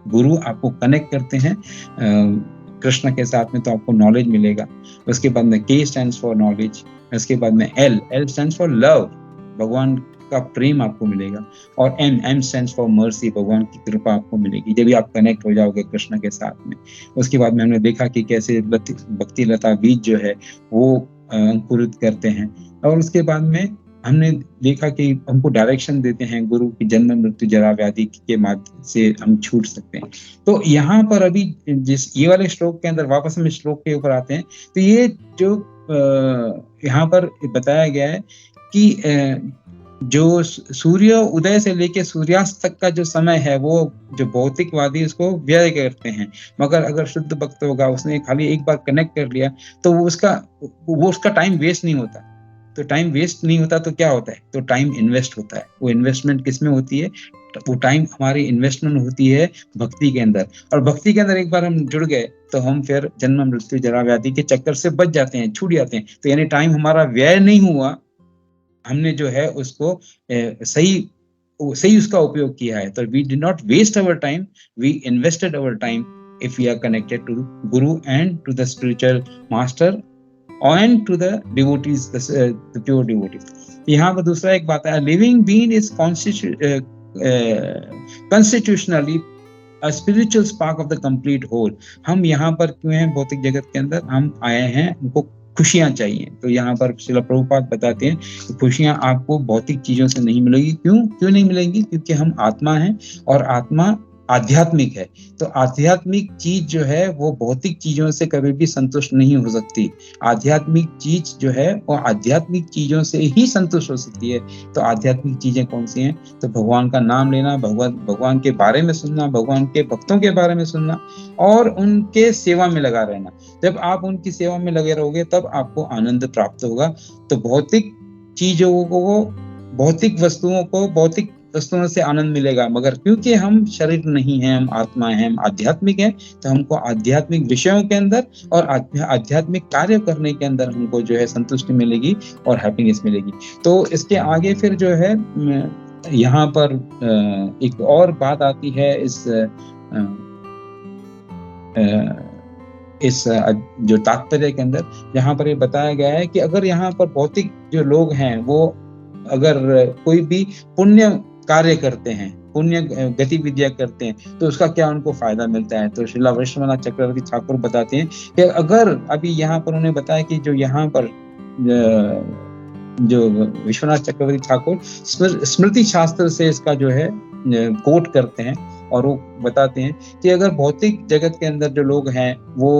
S2: गुरु आपको कनेक्ट करते हैं कृष्ण के साथ में तो आपको नॉलेज मिलेगा। उसके बाद में K स्टैंड्स फॉर नॉलेज। उसके बाद में L स्टैंड्स फॉर लव, भगवान का प्रेम आपको मिलेगा। और M स्टैंड्स फॉर मर्सी, भगवान की कृपा आपको मिलेगी जब भी आप कनेक्ट हो जाओगे कृष्ण के साथ में। उसके बाद में हमने देखा कि कैसे भक्ति लता बीज जो है वो अंकुरित करते हैं। और उसके बाद में हमने देखा कि हमको डायरेक्शन देते हैं गुरु की, जन्म मृत्यु जरा व्याधि के माध्यम से हम छूट सकते हैं। तो यहाँ पर अभी जिस ये वाले श्लोक के अंदर, वापस हम श्लोक के ऊपर आते हैं, तो ये जो यहाँ पर बताया गया है कि जो सूर्य उदय से लेके सूर्यास्त तक का जो समय है वो जो भौतिकवादी उसको व्यय करते हैं, मगर अगर शुद्ध भक्त होगा उसने खाली एक बार कनेक्ट कर लिया तो वो उसका टाइम वेस्ट नहीं होता। तो टाइम वेस्ट नहीं होता तो क्या होता है, तो टाइम इन्वेस्ट होता है। वो इन्वेस्टमेंट किस में होती है, वो टाइम हमारी इन्वेस्टमेंट होती है भक्ति के अंदर। और भक्ति के अंदर एक बार हम जुड़ गए तो हम फिर जन्म मृत्यु जरा व्याधि के चक्कर से बच जाते हैं, छूट जाते हैं। तो यानी टाइम हमारा व्यय नहीं हुआ, हमने जो है उसको सही उसका उपयोग किया है। तो we did not waste our time, we invested our time if we are connected to Guru and to the spiritual master and to the devotees, the pure devotees. यहाँ पर दूसरा एक बात है, living being is constitutionally a spiritual spark of the complete whole. हम यहाँ पर क्यों हैं भौतिक जगत के अंदर, हम आए हैं, हमको खुशियां चाहिए। तो यहाँ पर श्रील प्रभुपाद बताते हैं कि खुशियां आपको भौतिक चीजों से नहीं मिलेगी। क्यों नहीं मिलेंगी, क्योंकि हम आत्मा हैं और आत्मा आध्यात्मिक है। तो आध्यात्मिक चीज जो है वो भौतिक चीजों से कभी भी संतुष्ट नहीं हो सकती। आध्यात्मिक चीज जो है वो आध्यात्मिक चीजों से ही संतुष्ट हो सकती है। तो आध्यात्मिक चीजें कौन सी हैं, तो भगवान का नाम लेना, भगवान के बारे में सुनना, भगवान के भक्तों के बारे में सुनना और उनके सेवा में लगा रहना। जब आप उनकी सेवा में लगे रहोगे तब आपको आनंद प्राप्त होगा। तो भौतिक चीजों को, भौतिक वस्तुओं से आनंद मिलेगा, मगर क्योंकि हम शरीर नहीं हैं, हम आत्मा हैं, हम आध्यात्मिक हैं, तो हमको आध्यात्मिक विषयों के अंदर और आध्यात्मिक कार्य करने के अंदर हमको जो है संतुष्टि मिलेगी और हैप्पीनेस मिलेगी। तो इसके आगे फिर जो है यहाँ पर एक और बात आती है इस जो तात्पर्य के अंदर, यहाँ पर ये बताया गया है कि अगर यहाँ पर भौतिक जो लोग हैं वो अगर कोई भी पुण्य कार्य करते हैं, पुण्य गतिविधियां करते हैं, तो उसका क्या उनको फायदा मिलता है। तो श्रीला वैष्णवनाथ चक्रवर्ती ठाकुर बताते हैं कि अगर अभी यहाँ पर उन्होंने बताया कि जो यहाँ पर जो विश्वनाथ चक्रवर्ती ठाकुर स्मृति शास्त्र से इसका जो है कोट करते हैं और वो बताते हैं कि अगर भौतिक जगत के अंदर जो लोग हैं वो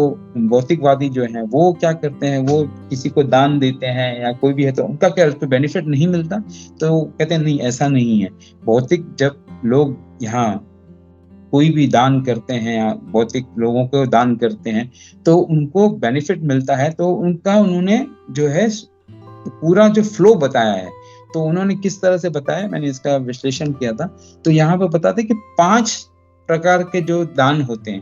S2: भौतिकवादी जो हैं वो क्या करते हैं, वो किसी को दान देते हैं या कोई भी है तो उनका क्या उसको बेनिफिट नहीं मिलता। तो कहते हैं नहीं, ऐसा नहीं है। भौतिक जब लोग यहाँ कोई भी दान करते हैं या भौतिक लोगों को दान करते हैं तो उनको बेनिफिट मिलता है। तो उन्होंने जो है पूरा जो फ्लो बताया है, तो उन्होंने किस तरह से बताया, मैंने इसका विश्लेषण किया था। तो यहाँ पर बताते कि 5 प्रकार के जो दान होते हैं,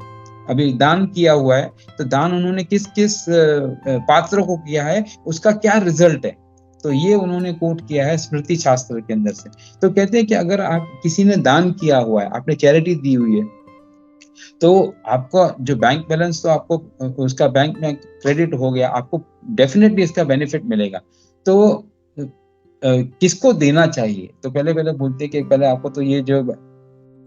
S2: अभी दान किया हुआ है तो दान उन्होंने किस किस पात्रों को किया है, उसका क्या रिजल्ट है, तो ये उन्होंने कोट किया है स्मृति शास्त्र के अंदर से। तो कहते हैं कि अगर आप किसी ने दान किया हुआ है, आपने चैरिटी दी हुई है, तो आपका जो बैंक बैलेंस, तो आपको उसका बैंक में क्रेडिट हो गया, आपको डेफिनेटली इसका बेनिफिट मिलेगा। तो किसको देना चाहिए, तो पहले बोलते कि पहले आपको तो ये जो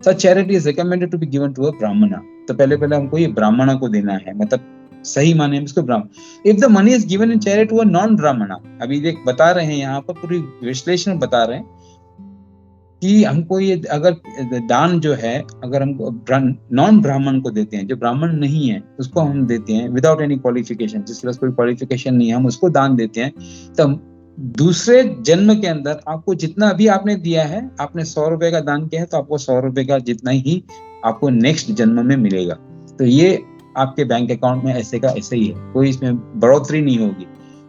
S2: such charity is recommended to be given to a Brahmin, तो पहले हमको ये ब्राह्मण को देना है, मतलब सही माने में इसको Brahmin. If the money is given in charity to a non Brahmin, अभी देख बता रहे हैं यहाँ पर पूरी विश्लेषण बता रहे हैं कि हमको ये अगर दान जो है अगर हमको नॉन ब्राह्मण को देते हैं, जो ब्राह्मण नहीं है उसको हम देते हैं विदाउट एनी क्वालिफिकेशन, जिसके पास कोई क्वालिफिकेशन नहीं है हम उसको दान देते हैं, तब दूसरे जन्म के अंदर आपको जितना अभी आपने दिया है, आपने 100 रुपए का दान किया है तो आपको 100 रुपए का जितना ही आपको नेक्स्ट जन्म में मिलेगा। तो ये आपके बैंक अकाउंट में ऐसे का ऐसे ही है, कोई इसमें बढ़ोतरी नहीं होगी।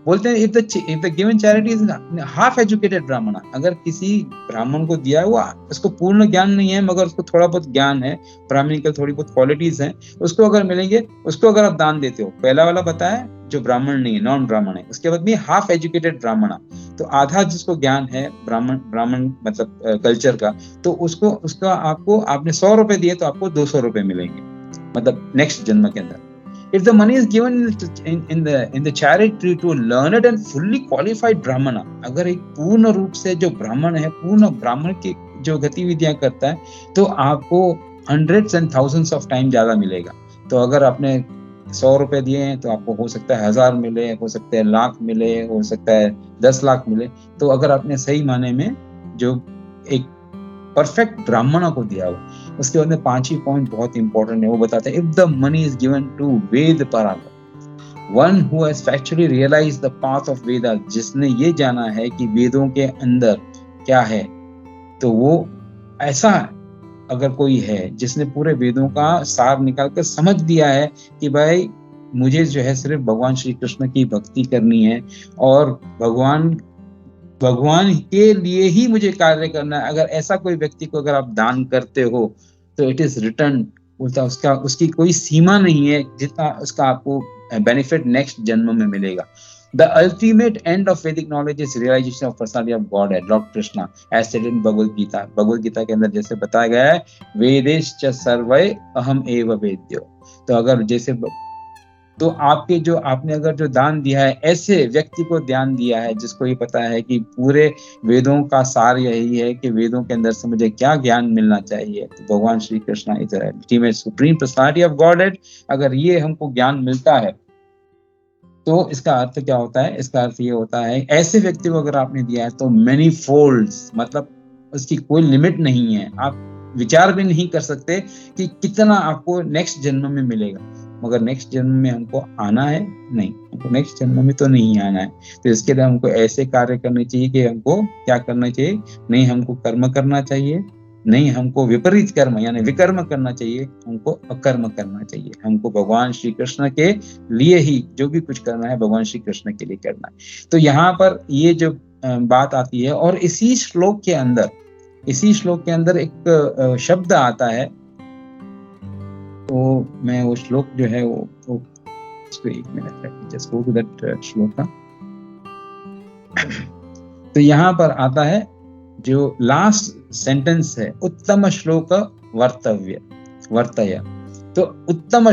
S2: बोलते हैं if the given charity is half educated ब्राह्मण, अगर किसी ब्राह्मण को दिया है, वो उसको पूर्ण ज्ञान नहीं है मगर उसको थोड़ा बहुत ज्ञान है, ब्राह्मणिकल थोड़ी बहुत क्वालिटीज हैं, उसको अगर मिलेंगे, उसको अगर आप दान देते हो, पहला वाला बताया जो ब्राह्मण नहीं है, नॉन ब्राह्मण है, उसके बाद में हाफ एजुकेटेड ब्राह्मण, तो आधा जिसको ज्ञान है ब्राह्मण मतलब कल्चर का, तो उसका आपने 100 रुपए दिए तो आपको 200 रुपए मिलेंगे, मतलब नेक्स्ट जन्म के अंदर। If the money is given in the charity to a learned and fully qualified brahmana, अगर एक पूर्ण रूप से जो ब्राह्मण है, पूर्ण ब्राह्मण की जो गतिविधियां करता है, तो आपको hundreds and thousands of time ज्यादा मिलेगा। तो अगर आपने 100 रुपए दिए हैं तो आपको हो सकता है 1000 मिले, हो सकता है लाख मिले, हो सकता है 10 लाख मिले। तो अगर आपने सही माने में जो एक परफेक्ट ब्राह्मण को दिया हुआ, उसके बाद में 5 ही पॉइंट बहुत इंपॉर्टेंट है, वो बताते हैं if the money is given to Veda parangat, one who has factually realised the path of Veda, जिसने ये जाना है कि वेदों के अंदर क्या है। तो वो ऐसा अगर कोई है जिसने पूरे वेदों का सार निकाल कर समझ दिया है कि भाई मुझे जो है सिर्फ भगवान श्री कृष्ण की भक्ति करनी है और भगवान के लिए ही मुझे कार्य करना है, अगर ऐसा कोई व्यक्ति को अगर आप दान करते हो तो इट इज रिटर्न, बोलता उसका उसकी कोई सीमा नहीं है जितना उसका आपको बेनिफिट नेक्स्ट जन्म में मिलेगा। The ultimate end of Vedic knowledge is realization of personality of Godhead, Lord Krishna, as said in Bhagavad Gita. Bhagavad Gita के अंदर जैसे बताया गया है, वेदेश्च सर्वै अहम एव वेद्यो। तो अगर जैसे तो आपके जो आपने अगर जो दान दिया है, ऐसे व्यक्ति को दान दिया है जिसको ये पता है कि पूरे वेदों का सार यही है कि वेदों के अंदर से मुझे क्या ज्ञान मिलना चाहिए, तो भगवान Shri Krishna is the ultimate supreme personality of godhead. अगर ये हमको ज्ञान मिलता है तो इसका अर्थ क्या होता है, इसका अर्थ ये होता है ऐसे व्यक्ति को अगर आपने दिया है तो मेनी फोल्ड्स, मतलब उसकी कोई लिमिट नहीं है, आप विचार भी नहीं कर सकते कि कितना आपको नेक्स्ट जन्म में मिलेगा। मगर नेक्स्ट जन्म में हमको आना है नहीं, हमको नेक्स्ट जन्म में तो नहीं आना है। तो इसके लिए हमको ऐसे कार्य करने चाहिए कि हमको क्या करना चाहिए, नहीं हमको कर्म करना चाहिए, नहीं हमको विपरीत कर्म यानी विकर्म करना चाहिए, हमको अकर्म करना चाहिए। हमको भगवान श्री कृष्ण के लिए ही जो भी कुछ करना है भगवान श्री कृष्ण के लिए करना है। तो यहाँ पर ये जो बात आती है और इसी श्लोक के अंदर एक शब्द आता है, तो मैं वो श्लोक जो है वो इसको एक minute just go to that shloka. तो यहाँ पर आता है जो लास्ट सेंटेंस है, उत्तम श्लोक वर्तय। तो उत्तम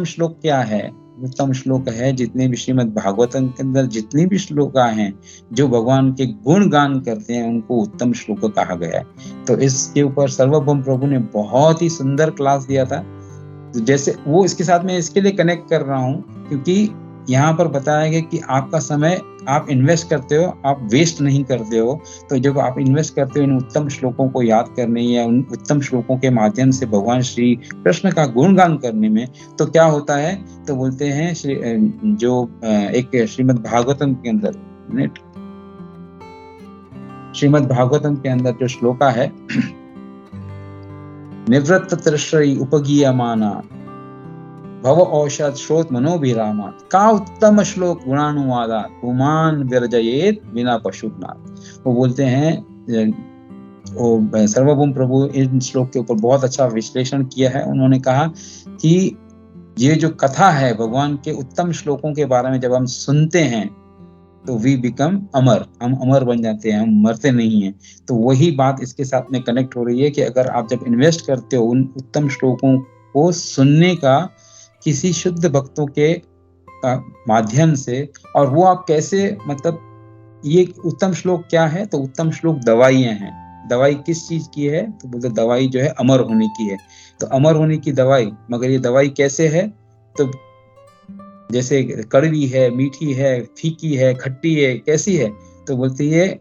S2: श्लोक क्या है? उत्तम श्लोक है जितने भी श्रीमद् भागवतम के अंदर जितनी भी श्लोक हैं जो भगवान के गुण गान करते हैं उनको उत्तम श्लोक कहा गया है। तो इसके ऊपर सर्वभौम प्रभु ने बहुत ही सुंदर क्लास दिया था। तो जैसे वो इसके साथ में इसके लिए कनेक्ट कर रहा हूँ क्योंकि यहाँ पर बताया गया कि आपका समय आप इन्वेस्ट करते हो, आप वेस्ट नहीं करते हो। तो जब आप इन्वेस्ट करते हो इन उत्तम श्लोकों को याद करने या उन उत्तम श्लोकों के माध्यम से भगवान श्री कृष्ण का गुणगान करने में, तो क्या होता है, तो बोलते हैं जो एक श्रीमद् भागवतम के अंदर जो श्लोका है, निवृत्त तृष्णि उपगीयमाना भव औषध श्रोत मनोभिरामा का उत्तम श्लोक गुणानुवादा पुमान विरजयेत बिना पशुपनाथ। वो बोलते हैं, वो सर्वभौम प्रभु इन श्लोक के ऊपर बहुत अच्छा विश्लेषण किया है। उन्होंने कहा कि ये जो कथा है भगवान के उत्तम श्लोकों के बारे में जब हम सुनते हैं तो वी बिकम अमर, हम अमर बन जाते हैं, हम मरते नहीं हैं। तो वही बात इसके साथ में कनेक्ट हो रही है कि अगर आप जब इन्वेस्ट करते हो उन उत्तम श्लोकों को सुनने का किसी शुद्ध भक्तों के माध्यम से, और वो आप कैसे, मतलब ये उत्तम श्लोक क्या है, तो उत्तम श्लोक दवाइयां हैं। दवाई किस चीज की है, तो बोलते दवाई जो है अमर होने की है। तो अमर होने की दवाई, मगर ये दवाई कैसे है, तो जैसे कड़वी है, मीठी है, फीकी है, खट्टी है, कैसी है, तो बोलते ये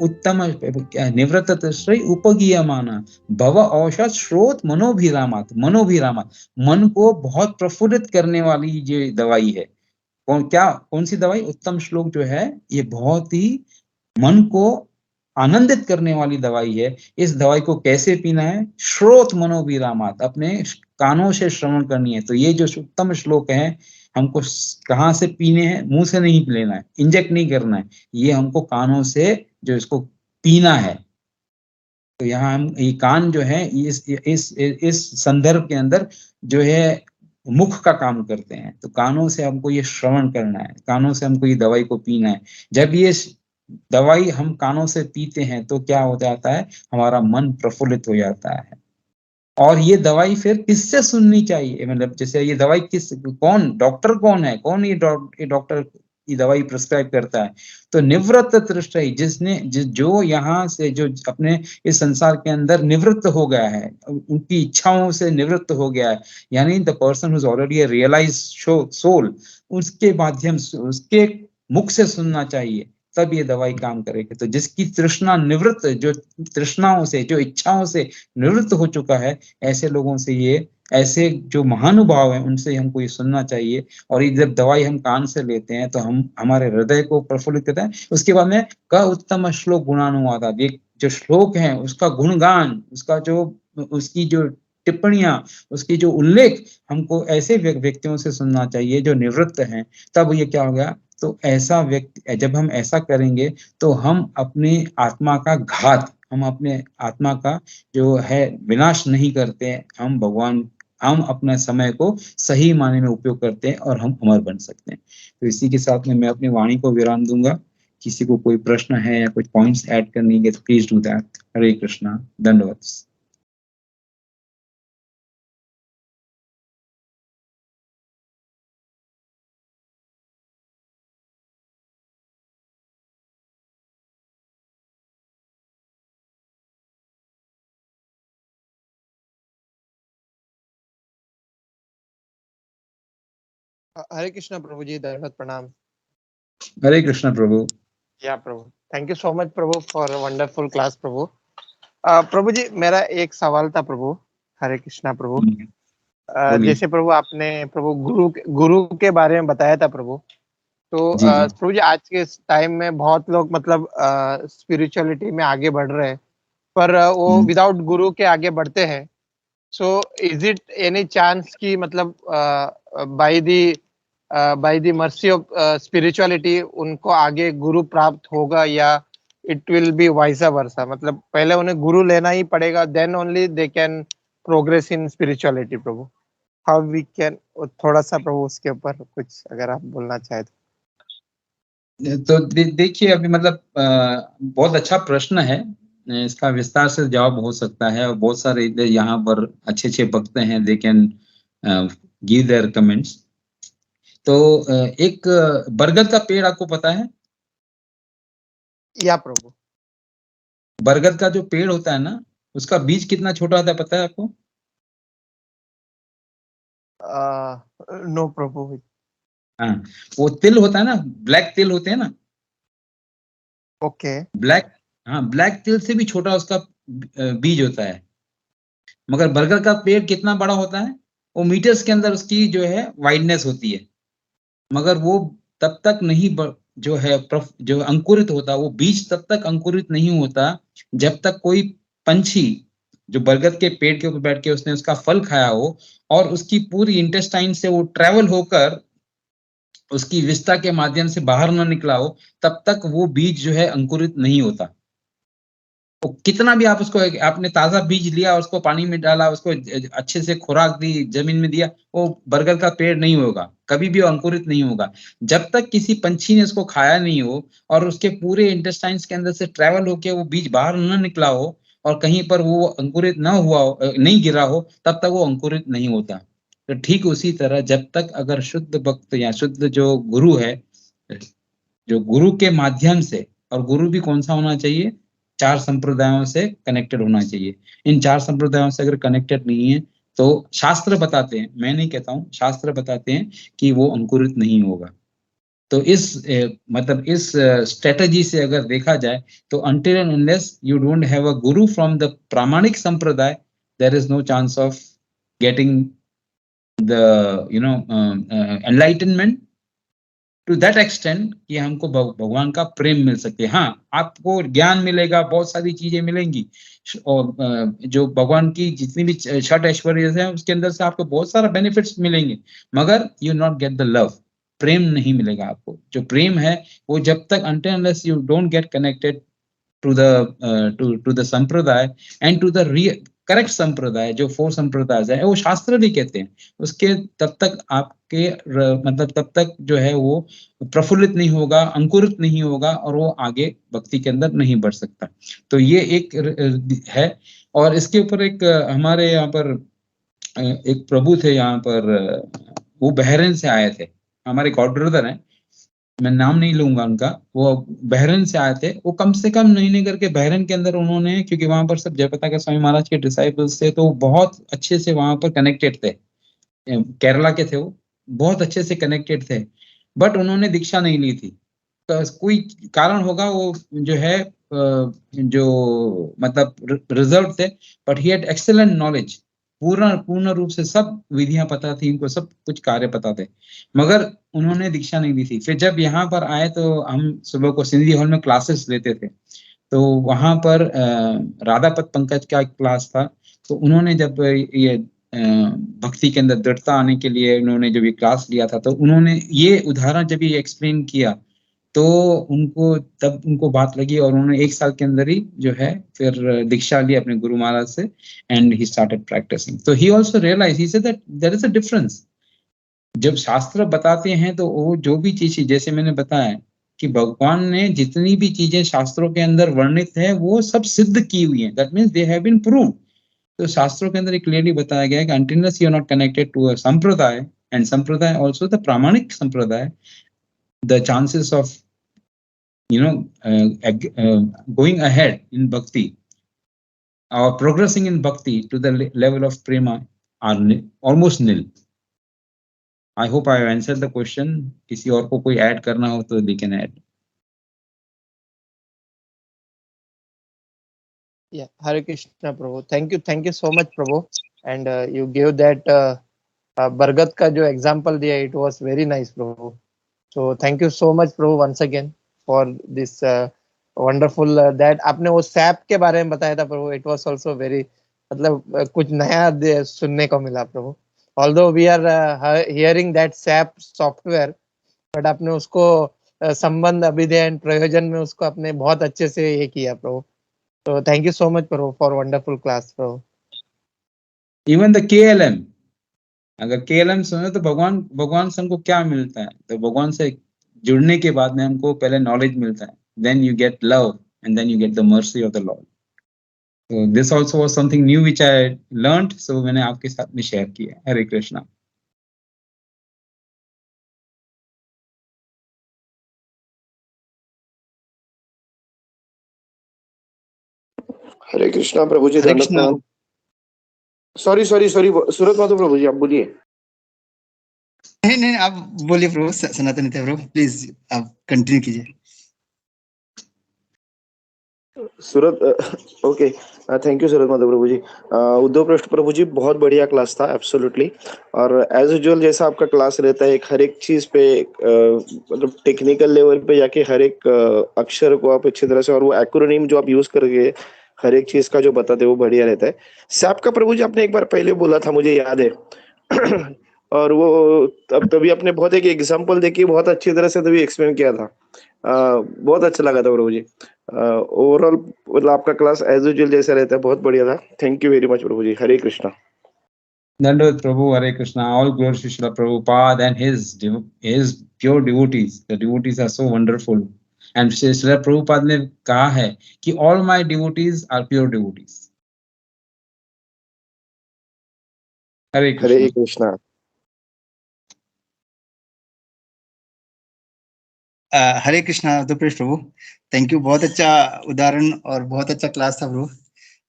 S2: उत्तम निवृत्त तृष्णि उपगीयमाना भव औषध श्रोत मनोभिरामात। मन को बहुत प्रफुल्लित करने वाली ये दवाई है। कौन सी दवाई? उत्तम श्लोक जो है ये बहुत ही मन को आनंदित करने वाली दवाई है। इस दवाई को कैसे पीना है? श्रोत मनोभिरामात, अपने कानों से श्रवण करनी है। तो ये जो उत्तम श्लोक है हमको कहाँ से पीने हैं? मुंह से नहीं लेना है, इंजेक्ट नहीं करना है, ये हमको कानों से जो इसको पीना है। तो यहाँ हम ये कान जो है इस संदर्भ के अंदर जो है मुख का काम करते हैं। तो कानों से हमको ये श्रवण करना है, कानों से हमको ये दवाई को पीना है। जब ये दवाई हम कानों से पीते हैं तो क्या हो जाता है, हमारा मन प्रफुल्लित हो जाता है। और ये दवाई फिर किससे सुननी चाहिए, मतलब जैसे ये दवाई डॉक्टर कौन है, कौन ये डॉक्टर ये दवाई प्रिस्क्राइब करता है? तो निवृत्त तृष्णि, जो यहाँ से जो अपने इस संसार के अंदर निवृत्त हो गया है, उनकी इच्छाओं से निवृत्त हो गया है, यानी the person who is already a realised soul, उसके माध्यम से उसके मुख से सुनना चाहिए, तब ये दवाई काम करेगी। तो जिसकी तृष्णा निवृत्त, जो तृष्णाओं से, जो इच्छाओं से निवृत्त हो चुका है, ऐसे लोगों से ये ऐसे जो महानुभाव हैं उनसे हमको ये सुनना चाहिए। और ये जब दवाई हम कान से लेते हैं तो हम हमारे हृदय को प्रफुल्लित करता है। उसके बाद में क उत्तम श्लोक गुणानुवादात्, ये जो श्लोक है उसका गुणगान, उसका जो उसकी जो टिप्पणियां, उसकी जो उल्लेख हमको ऐसे व्यक्तियों से सुनना चाहिए जो निवृत्त हैं। तब ये क्या हो गया, तो ऐसा व्यक्ति, जब हम ऐसा करेंगे तो हम अपनी आत्मा का घात, हम अपने आत्मा का जो है विनाश नहीं करते। हम अपने समय को सही मायने में उपयोग करते हैं और हम अमर बन सकते हैं। तो इसी के साथ में मैं अपनी वाणी को विराम दूंगा। किसी को कोई प्रश्न है या कुछ पॉइंट्स ऐड करनी है तो प्लीज डू दैट। हरे कृष्णा, धन्यवाद।
S3: हरे कृष्णा प्रभु जी, दंडवत प्रणाम।
S2: हरे कृष्णा प्रभु।
S3: या prabhu, thank you so much prabhu for wonderful class prabhu. Prabhu ji, मेरा एक सवाल था प्रभु। हरे कृष्णा प्रभु।
S2: बोलिए।
S3: जैसे प्रभु आपने प्रभु गुरु के बारे में बताया था प्रभु। तो
S2: जी जी।
S3: प्रभु जी, आज के टाइम में बहुत लोग मतलब स्पिरिचुअलिटी में आगे बढ़ रहे हैं, पर वो विदाउट गुरु के आगे बढ़ते हैं। So is it any chance कि मतलब by the mercy of spirituality उनको आगे गुरु प्राप्त होगा, या it will be vice versa? मतलब पहले उन्हें गुरु लेना ही पड़ेगा, then only they can progress in spirituality Prabhu. How we can, थोड़ा सा प्रभु उसके ऊपर कुछ अगर आप बोलना चाहे
S2: तो देखिए, अभी मतलब बहुत अच्छा प्रश्न है। इसका विस्तार से जवाब हो सकता है और बहुत सारे यहाँ पर अच्छे अच्छे वक्ता हैं, they can give their comments. तो एक बरगद का पेड़ आपको पता है?
S3: या प्रभु?
S2: बरगद का जो पेड़ होता है ना, उसका बीज कितना छोटा होता है पता है आपको?
S3: नो प्रभु।
S2: हाँ, वो तिल होता है ना, ब्लैक तिल होते हैं ना,
S3: ओके।
S2: ब्लैक, हाँ, ब्लैक तिल से भी छोटा उसका बीज होता है। मगर बरगद का पेड़ कितना बड़ा होता है? वो मीटर्स के अंदर उसकी जो है वाइडनेस होती है। मगर वो तब तक नहीं जो है जो अंकुरित होता, वो बीज तब तक अंकुरित नहीं होता जब तक कोई पंछी जो बरगद के पेड़ के ऊपर बैठ के उसने उसका फल खाया हो और उसकी पूरी इंटेस्टाइन से वो ट्रेवल होकर उसकी विस्ता के माध्यम से बाहर न निकला हो, तब तक वो बीज जो है अंकुरित नहीं होता। तो कितना भी आप उसको, आपने ताजा बीज लिया, उसको पानी में डाला, उसको अच्छे से खुराक दी, जमीन में दिया, वो बरगद का पेड़ नहीं होगा, कभी भी अंकुरित नहीं होगा जब तक किसी पंछी ने उसको खाया नहीं हो और उसके पूरे इंटेस्टाइन्स के अंदर से ट्रेवल होके वो बीज बाहर न निकला हो और कहीं पर वो अंकुरित न हुआ हो, नहीं गिरा हो, तब तक वो अंकुरित नहीं होता। तो ठीक उसी तरह जब तक अगर शुद्ध भक्त या शुद्ध जो गुरु है, जो गुरु के माध्यम से, और गुरु भी कौन सा होना चाहिए? 4 संप्रदायों से कनेक्टेड होना चाहिए। इन 4 संप्रदायों से अगर कनेक्टेड नहीं है तो शास्त्र बताते हैं, मैं नहीं कहता हूँ, शास्त्र बताते हैं कि वो अंकुरित नहीं होगा। तो इस मतलब इस स्ट्रेटजी से अगर देखा जाए तो until and unless you don't have a guru from the प्रामाणिक संप्रदाय, there is no chance of getting the enlightenment to that extent कि हमको भगवान का प्रेम मिल सके। हाँ, आपको ज्ञान मिलेगा, बहुत सारी चीजें मिलेंगी, और जो भगवान की जितनी भी छठ ऐश्वर्य है उसके अंदर से आपको बहुत सारा बेनिफिट्स मिलेंगे, मगर you not get the love, प्रेम नहीं मिलेगा आपको। जो प्रेम है वो जब तक until unless you don't get connected to the संप्रदाय एंड टू द करेक्ट संप्रदाय, जो 4 संप्रदाय है वो शास्त्र भी कहते हैं, उसके तब तक आपके मतलब तब तक जो है वो प्रफुल्लित नहीं होगा, अंकुरित नहीं होगा और वो आगे भक्ति के अंदर नहीं बढ़ सकता। तो ये एक है। और इसके ऊपर एक हमारे यहाँ पर एक प्रभु थे यहाँ पर, वो बहरीन से आए थे, हमारे गॉड ब्रदर हैं, मैं नाम नहीं लूंगा उनका, वो बहरीन से आए थे। वो कम से कम महीने करके बहरीन के अंदर उन्होंने, क्योंकि वहां पर सब जयप्रताप के स्वामी महाराज के डिसाइपल्स थे, तो वो बहुत अच्छे से वहां पर कनेक्टेड थे। केरला के थे वो, बहुत अच्छे से कनेक्टेड थे, बट उन्होंने दीक्षा नहीं ली थी। तो कोई कारण होगा, वो जो है जो मतलब रिजर्व थे, but he had excellent knowledge. पूर्ण रूप से सब विधियां पता थी, इनको सब कुछ कार्य पता थे, मगर उन्होंने दीक्षा नहीं दी थी। फिर जब यहाँ पर आए तो हम सुबह को सिंधी हॉल में क्लासेस लेते थे, तो वहां पर राधापत पंकज का एक क्लास था। तो उन्होंने जब ये भक्ति के अंदर दृढ़ता आने के लिए उन्होंने जब ये क्लास लिया था, तो उन्होंने ये उदाहरण जब ये एक्सप्लेन किया तो तब उनको बात लगी, और उन्होंने 1 साल के अंदर ही जो है फिर दीक्षा ली अपने गुरु महाराज से, एंड ही स्टार्टेड प्रैक्टिसिंग। तो he also realise, he said that there is a difference. जब शास्त्र बताते हैं तो वो जो भी चीज, जैसे मैंने बताया कि भगवान ने जितनी भी चीजें शास्त्रों के अंदर वर्णित है वो सब सिद्ध की हुई है, that means they have been proved. तो शास्त्रों के अंदर एक क्लियरली बताया गया है कि until you are not connected to a sampradaya, and संप्रदाय आल्सो द प्रामाणिक संप्रदाय, the chances of going ahead in bhakti or progressing in bhakti to the level of prema are almost nil. I hope I have answered the question. किसी और को कोई add करना हो तो they can add.
S3: Yeah, Hare Krishna, Prabhu. Thank you so much, Prabhu. And you gave that Bargat का जो example दिया, it was very nice, Prabhu. So thank you so much, Prabhu, once again for this wonderful that आपने वो SAP के बारे में बताया था, Prabhu. It was also very मतलब कुछ नया सुनने को मिला, Prabhu. Although we are hearing that SAP software, but आपने उसको संबंध अभिधेय प्रयोजन में उसको आपने बहुत अच्छे से ये किया, Prabhu. So thank you so much, Prabhu, for wonderful class, Prabhu.
S2: Even the KLM, अगर KLM सुने तो भगवान से हमको क्या मिलता है? तो भगवान से जुड़ने के बाद में हमको पहले नॉलेज मिलता है, then you get love, and then you get the mercy of the Lord. So this also was something new which I learned, so मैंने आपके साथ में शेयर किया। हरे कृष्णा।
S4: हरे कृष्णा प्रभु जी,
S5: हरे
S4: दंडवत
S5: कृष्णा।
S4: प्रणाम। सॉरी सूरत माधव प्रभु जी, आप बोलिए।
S5: नहीं आप बोलिए प्रभु, सनातन थे प्रभु, प्लीज आप कंटिन्यू कीजिए।
S4: सूरत ओके, थैंक यू सूरत माधव प्रभु जी। उद्धव पृष्ठ प्रभु जी, बहुत बढ़िया क्लास था, एब्सोल्युटली। और एज यूजुअल जैसा आपका क्लास रहता है, हर एक चीज पे मतलब टेक्निकल लेवल पे जाके हर एक अक्षर को आप अच्छी तरह से, और वो एक्रोनिम जो आप यूज करके हर एक चीज का जो बताते हैं वो बढ़िया रहता है। सैप का प्रभु जी आपने एक बार पहले बोला था, मुझे याद है और वो तभी आपने बहुत एक एग्जांपल देके बहुत अच्छी तरह से तभी एक्सप्लेन किया था। बहुत अच्छा लगा था प्रभु जी। ओवरऑल मतलब आपका क्लास एज यूजुअल जैसा रहता है, बहुत बढ़िया था। Thank you very much Prabhu ji. Hare Krishna.
S2: Dandavad Prabhu, Hare Krishna. All glory to Srila Prabhupada and his pure devotees. The devotees are so wonderful. And Srila Prabhupada ने कहा है कि all my devotees are pure devotees. हरे कृष्णा।
S4: हरे कृष्णा।
S5: हरे कृष्णा उद्धव पृष्ठ प्रभु, thank you. बहुत अच्छा उदाहरण और बहुत अच्छा क्लास था प्रभु।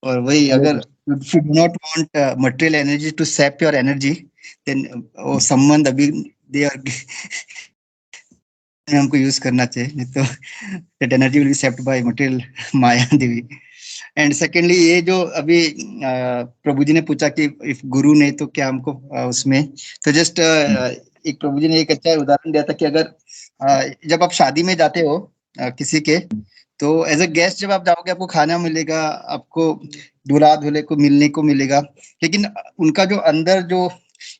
S5: और वही, अगर if you do not want material energy to sap your energy, then वो संबंध अभी दे और हमको यूज करना चाहिए, नहीं तो that energy will be sapped by material Maya Devi. And secondly, ये जो अभी प्रभु जी ने पूछा कि इफ गुरु नहीं तो क्या हमको उसमें, तो जस्ट एक प्रभु जी ने एक अच्छा उदाहरण दिया था कि अगर जब आप शादी में जाते हो किसी के, तो एज अ गेस्ट जब आप जाओगे आपको खाना मिलेगा, आपको दूल्हा दूल्हे को मिलने को मिलेगा, लेकिन उनका जो अंदर जो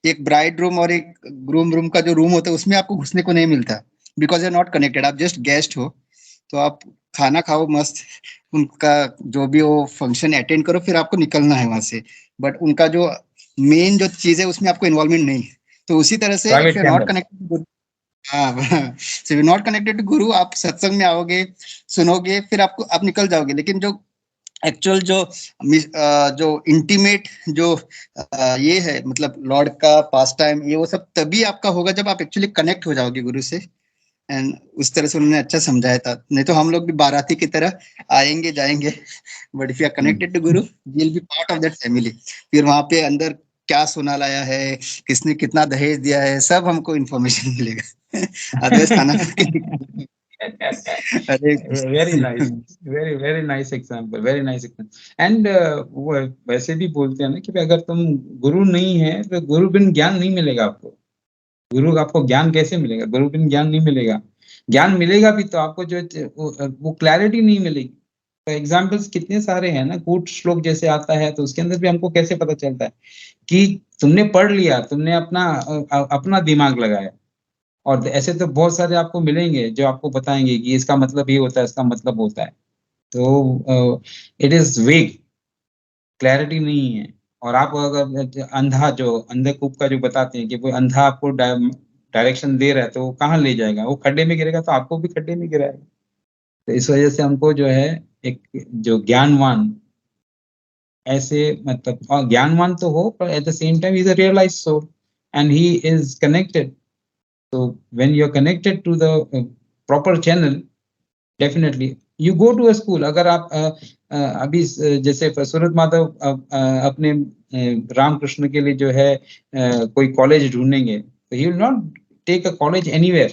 S5: एक ब्राइड रूम और एक ग्रूम रूम का जो रूम होता है उसमें आपको घुसने को नहीं मिलता, because you are not connected, आप जस्ट गेस्ट हो। तो आप खाना खाओ मस्त, उनका जो भी वो फंक्शन अटेंड करो, फिर आपको निकलना है वहां से, बट उनका जो मेन जो चीज है उसमें आपको इन्वॉल्वमेंट नहीं। तो उसी तरह से if you are not connected, हाँ so you not connected to guru, आप सत्संग में आओगे, सुनोगे, फिर आप निकल जाओगे, लेकिन जो एक्चुअल जो इंटीमेट जो ये है, मतलब लॉर्ड का पास टाइम, ये वो सब तभी आपका होगा जब आप एक्चुअली कनेक्ट हो जाओगे गुरु से। एंड उस तरह से उन्होंने अच्छा समझाया था, नहीं तो हम लोग भी बाराती की तरह आएंगे जाएंगे, but if you are connected to guru, we will be part of that family. फिर वहां पे अंदर क्या सोना लाया है, किसने कितना दहेज दिया है, सब हमको इन्फॉर्मेशन मिलेगा। अदरवाइज खाना अरे
S2: very nice, very nice example, very nice example. And वो वैसे भी बोलते हैं ना कि भाई अगर तुम गुरु नहीं है तो गुरु बिन ज्ञान नहीं मिलेगा आपको। गुरु आपको ज्ञान कैसे मिलेगा? गुरु बिन ज्ञान नहीं मिलेगा। ज्ञान मिलेगा भी तो आपको जो वो क्लैरिटी नहीं मिलेगी। तो एग्जाम्पल्स कितने सारे हैं ना, कूट श्लोक जैसे आता है तो उसके अंदर भी हमको कैसे पता चलता है कि तुमने पढ़ लिया, तुमने अपना दिमाग लगाया। और ऐसे तो बहुत सारे आपको मिलेंगे जो आपको बताएंगे कि इसका मतलब ये होता है, इसका मतलब होता है। तो इट इज वेग, क्लैरिटी नहीं है। और आप अगर अंधकूप का जो बताते हैं कि कोई अंधा आपको डायरेक्शन दे रहा है तो वो कहाँ ले जाएगा? वो खड्डे में गिरेगा तो आपको भी खड्डे में गिराएगा। तो इस वजह से हमको जो है एक जो ज्ञानवान ऐसे मतलब ज्ञानवान तो हो पर at the same time is a realised soul and he is connected. So when you're connected to the proper channel, definitely you go to a school. अगर आप अभी जैसे सूरत माधव अपने रामकृष्ण के लिए जो है कोई कॉलेज ढूंढेंगे तो he will not take a college anywhere.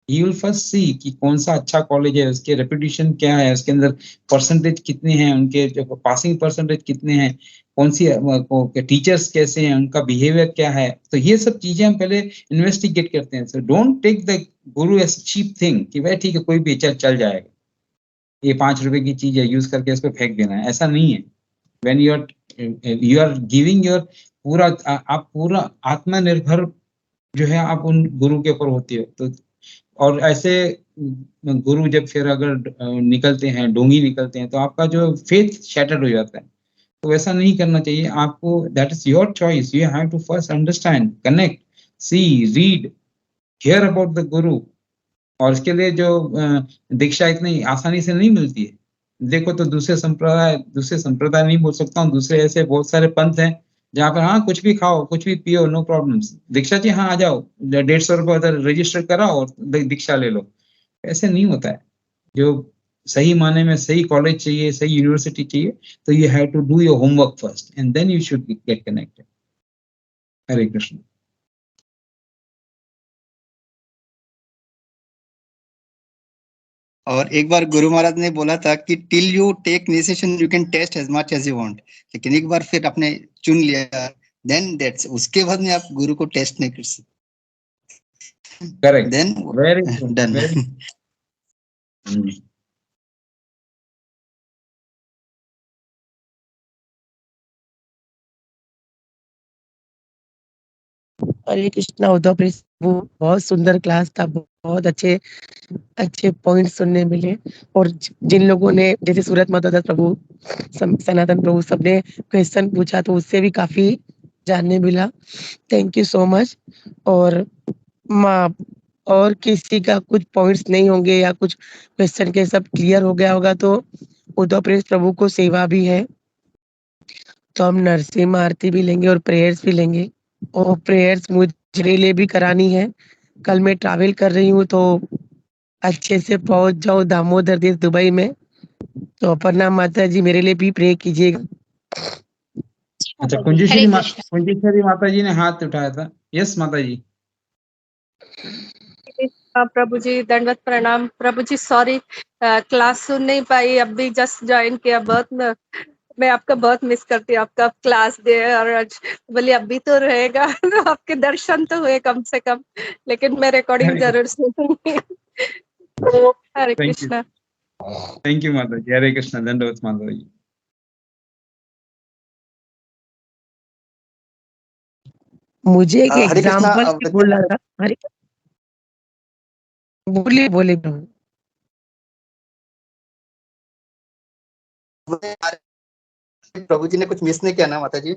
S2: He will first see कि कौन सा अच्छा कॉलेज है, उसके रेपुटेशन क्या है, उसके अंदर परसेंटेज कितने हैं, उनके जो पासिंग परसेंटेज कितने हैं, कौन सी टीचर्स कैसे हैं, उनका बिहेवियर क्या है। तो ये सब चीजें हम पहले इन्वेस्टिगेट करते हैं। So don't take the Guru as cheap thing कि भाई ठीक है कोई भी चल जाएगा, ये 5 रुपए की चीज है, यूज करके इसको फेंक देना है, ऐसा नहीं है। When you are giving your पूरा, आप पूरा आत्मनिर्भर जो है आप उन गुरु के ऊपर होती हो। तो और ऐसे गुरु जब फिर अगर निकलते हैं, ढोंगी निकलते हैं, तो आपका जो फेथ शैटर्ड हो जाता है। तो वैसा नहीं करना चाहिए आपको। That is your choice. You have to first understand, connect, see, read, hear about the guru. और इसके लिए जो दीक्षा इतनी आसानी से नहीं मिलती है। देखो तो दूसरे संप्रदाय नहीं बोल सकता हूँ, दूसरे ऐसे बहुत सारे पंथ हैं जहाँ पर हाँ कुछ भी खाओ, कुछ भी पियो, नो प्रॉब्लम। दीक्षा जी हाँ आ जाओ, 150 रुपये उधर रजिस्टर कराओ और दीक्षा ले लो। ऐसे नहीं होता है। जो सही माने में सही कॉलेज चाहिए, सही यूनिवर्सिटी चाहिए, तो you have to do your homework first and then you should get connected. Hare Krishna.
S5: और एक बार गुरु महाराज ने बोला था कि till you take initiation you can test as much as you want, लेकिन एक बार फिर आपने चुन लिया, देन दैट्स, उसके बाद में आप गुरु को टेस्ट नहीं कर सकते।
S2: Correct,
S5: then
S2: very
S5: done.
S6: Hare Krishna Uddhav prabhu, बहुत सुंदर क्लास था, बहुत अच्छे अच्छे पॉइंट सुनने मिले। और जिन लोगों ने जैसे सूरत माधव प्रभु, सनातन प्रभु, सबने क्वेश्चन पूछा तो उससे भी काफी जानने मिला। Thank you so much. और और किसी का कुछ पॉइंट्स नहीं होंगे या कुछ क्वेश्चन के सब क्लियर हो गया होगा तो उद्धव प्रभु को सेवा भी है, तो हम नरसिंह आरती भी लेंगे और प्रेयर्स भी लेंगे। और प्रेयर्स मुझे लिए भी करानी है। कल मैं ट्रैवल कर रही हूँ तो अच्छे से पहुंच जाऊँ दामोदर देश दुबई में। तो अपर्णा माता जी मेरे लिए भी प्रे कीजिएगा।
S2: अच्छा, कुंजेश्वरी माता जी ने हाथ उठाया था। यस माता जी।
S7: प्रभु जी दंडवत प्रणाम। प्रभु जी सॉरी, क्लास सुन नहीं पाई, अभी जस्ट ज्वाइन किया। बहुत मैं आपका बहुत मिस करती हूँ, आपका क्लास दे। और आज बोलिए अभी तो रहेगा तो आपके दर्शन तो हुए कम से कम, लेकिन मैं रिकॉर्डिंग जरूर सुनूंगी। हरे कृष्णा।
S2: थैंक यू माता जी। हरे कृष्णा। दंडवत माता जी।
S6: मुझे एक
S5: हरे कृष्णा।
S6: एग्जाम्पल बोल रहा था। हरे बोलिए बोलिए प्रभु।
S5: प्रभु जी ने कुछ मिस नहीं किया ना माता जी?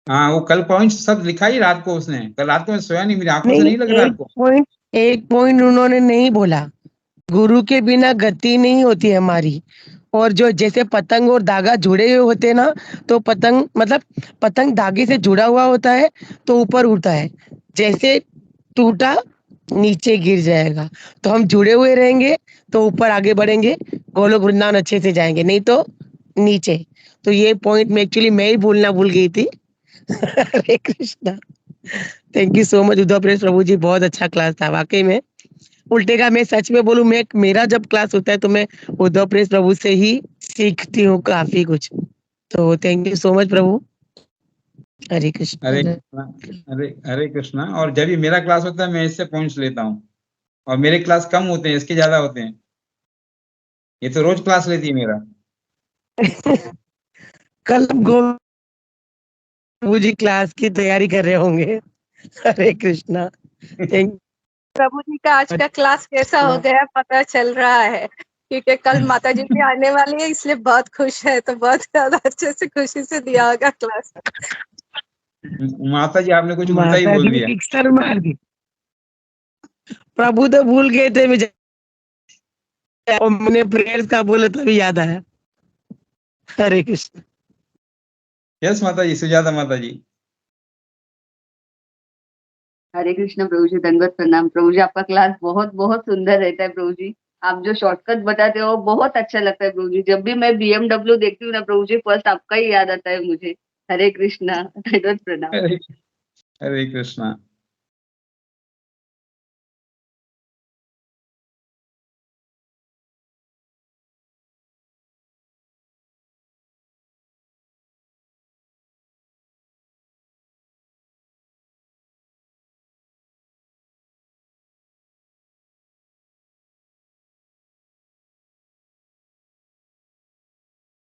S2: हाँ, वो कल पॉइंट सब लिखा ही रात को उसने। कल रात को मैं सोया नहीं, मेरी आंखों से नहीं लग रहा आपको।
S6: एक पॉइंट उन्होंने नहीं बोला, गुरु के बिना गति नहीं होती हमारी। और जो जैसे पतंग और धागा जुड़े हुए होते हैं ना, तो पतंग मतलब पतंग धागे से जुड़ा हुआ होता है तो ऊपर उड़ता है, जैसे टूटा नीचे गिर जाएगा। तो हम जुड़े हुए रहेंगे तो ऊपर आगे बढ़ेंगे, गोलोक वृंदावन अच्छे से जाएंगे, नहीं तो नीचे। तो ये पॉइंट में एक्चुअली मैं ही बोलना भूल गई थी। Hare Krishna. Thank you so much Uddhav prabhu ji, बहुत अच्छा क्लास था वाकई में। उल्टे का मैं सच में बोलूं, मेरा जब क्लास होता है तो मैं उद्धव प्रेस प्रभु से ही सीखती हूँ काफी कुछ। तो थैंक यू सो मच प्रभु। हरे कृष्ण।
S2: हरे कृष्णा। और जब भी मेरा क्लास होता है मैं इससे पॉइंट्स लेता हूँ, और मेरे क्लास कम होते हैं, इसके ज्यादा होते हैं। ये तो रोज क्लास लेती है मेरा।
S6: कल प्रभु जी क्लास की तैयारी कर रहे होंगे। हरे कृष्णा। थैंक
S7: प्रभु जी का आज का क्लास कैसा हो गया पता चल रहा है, क्योंकि कल माता जी भी आने वाली है, इसलिए बहुत खुश है, तो बहुत ज्यादा अच्छे से खुशी से दिया होगा क्लास।
S2: माता जी आपने कुछ उल्टा ही
S6: माता
S2: बोल
S6: जी
S2: दिया।
S6: ने किक्सर मार दी। प्रभु तो भूल गए थे, मुझे और मैंने प्रेयर्स का बोला तभी याद आया। हरे कृष्ण।
S2: यस माता जी, सुजाता माता जी।
S8: हरे कृष्ण प्रभु जी, दंडवत प्रणाम प्रभु जी। आपका क्लास बहुत बहुत सुंदर रहता है प्रभु जी। आप जो शॉर्टकट बताते हो बहुत अच्छा लगता है प्रभु जी। जब भी मैं BMW देखती हूँ ना प्रभु जी, फर्स्ट आपका ही याद आता है मुझे। हरे कृष्णा, दंडवत प्रणाम।
S2: हरे कृष्णा।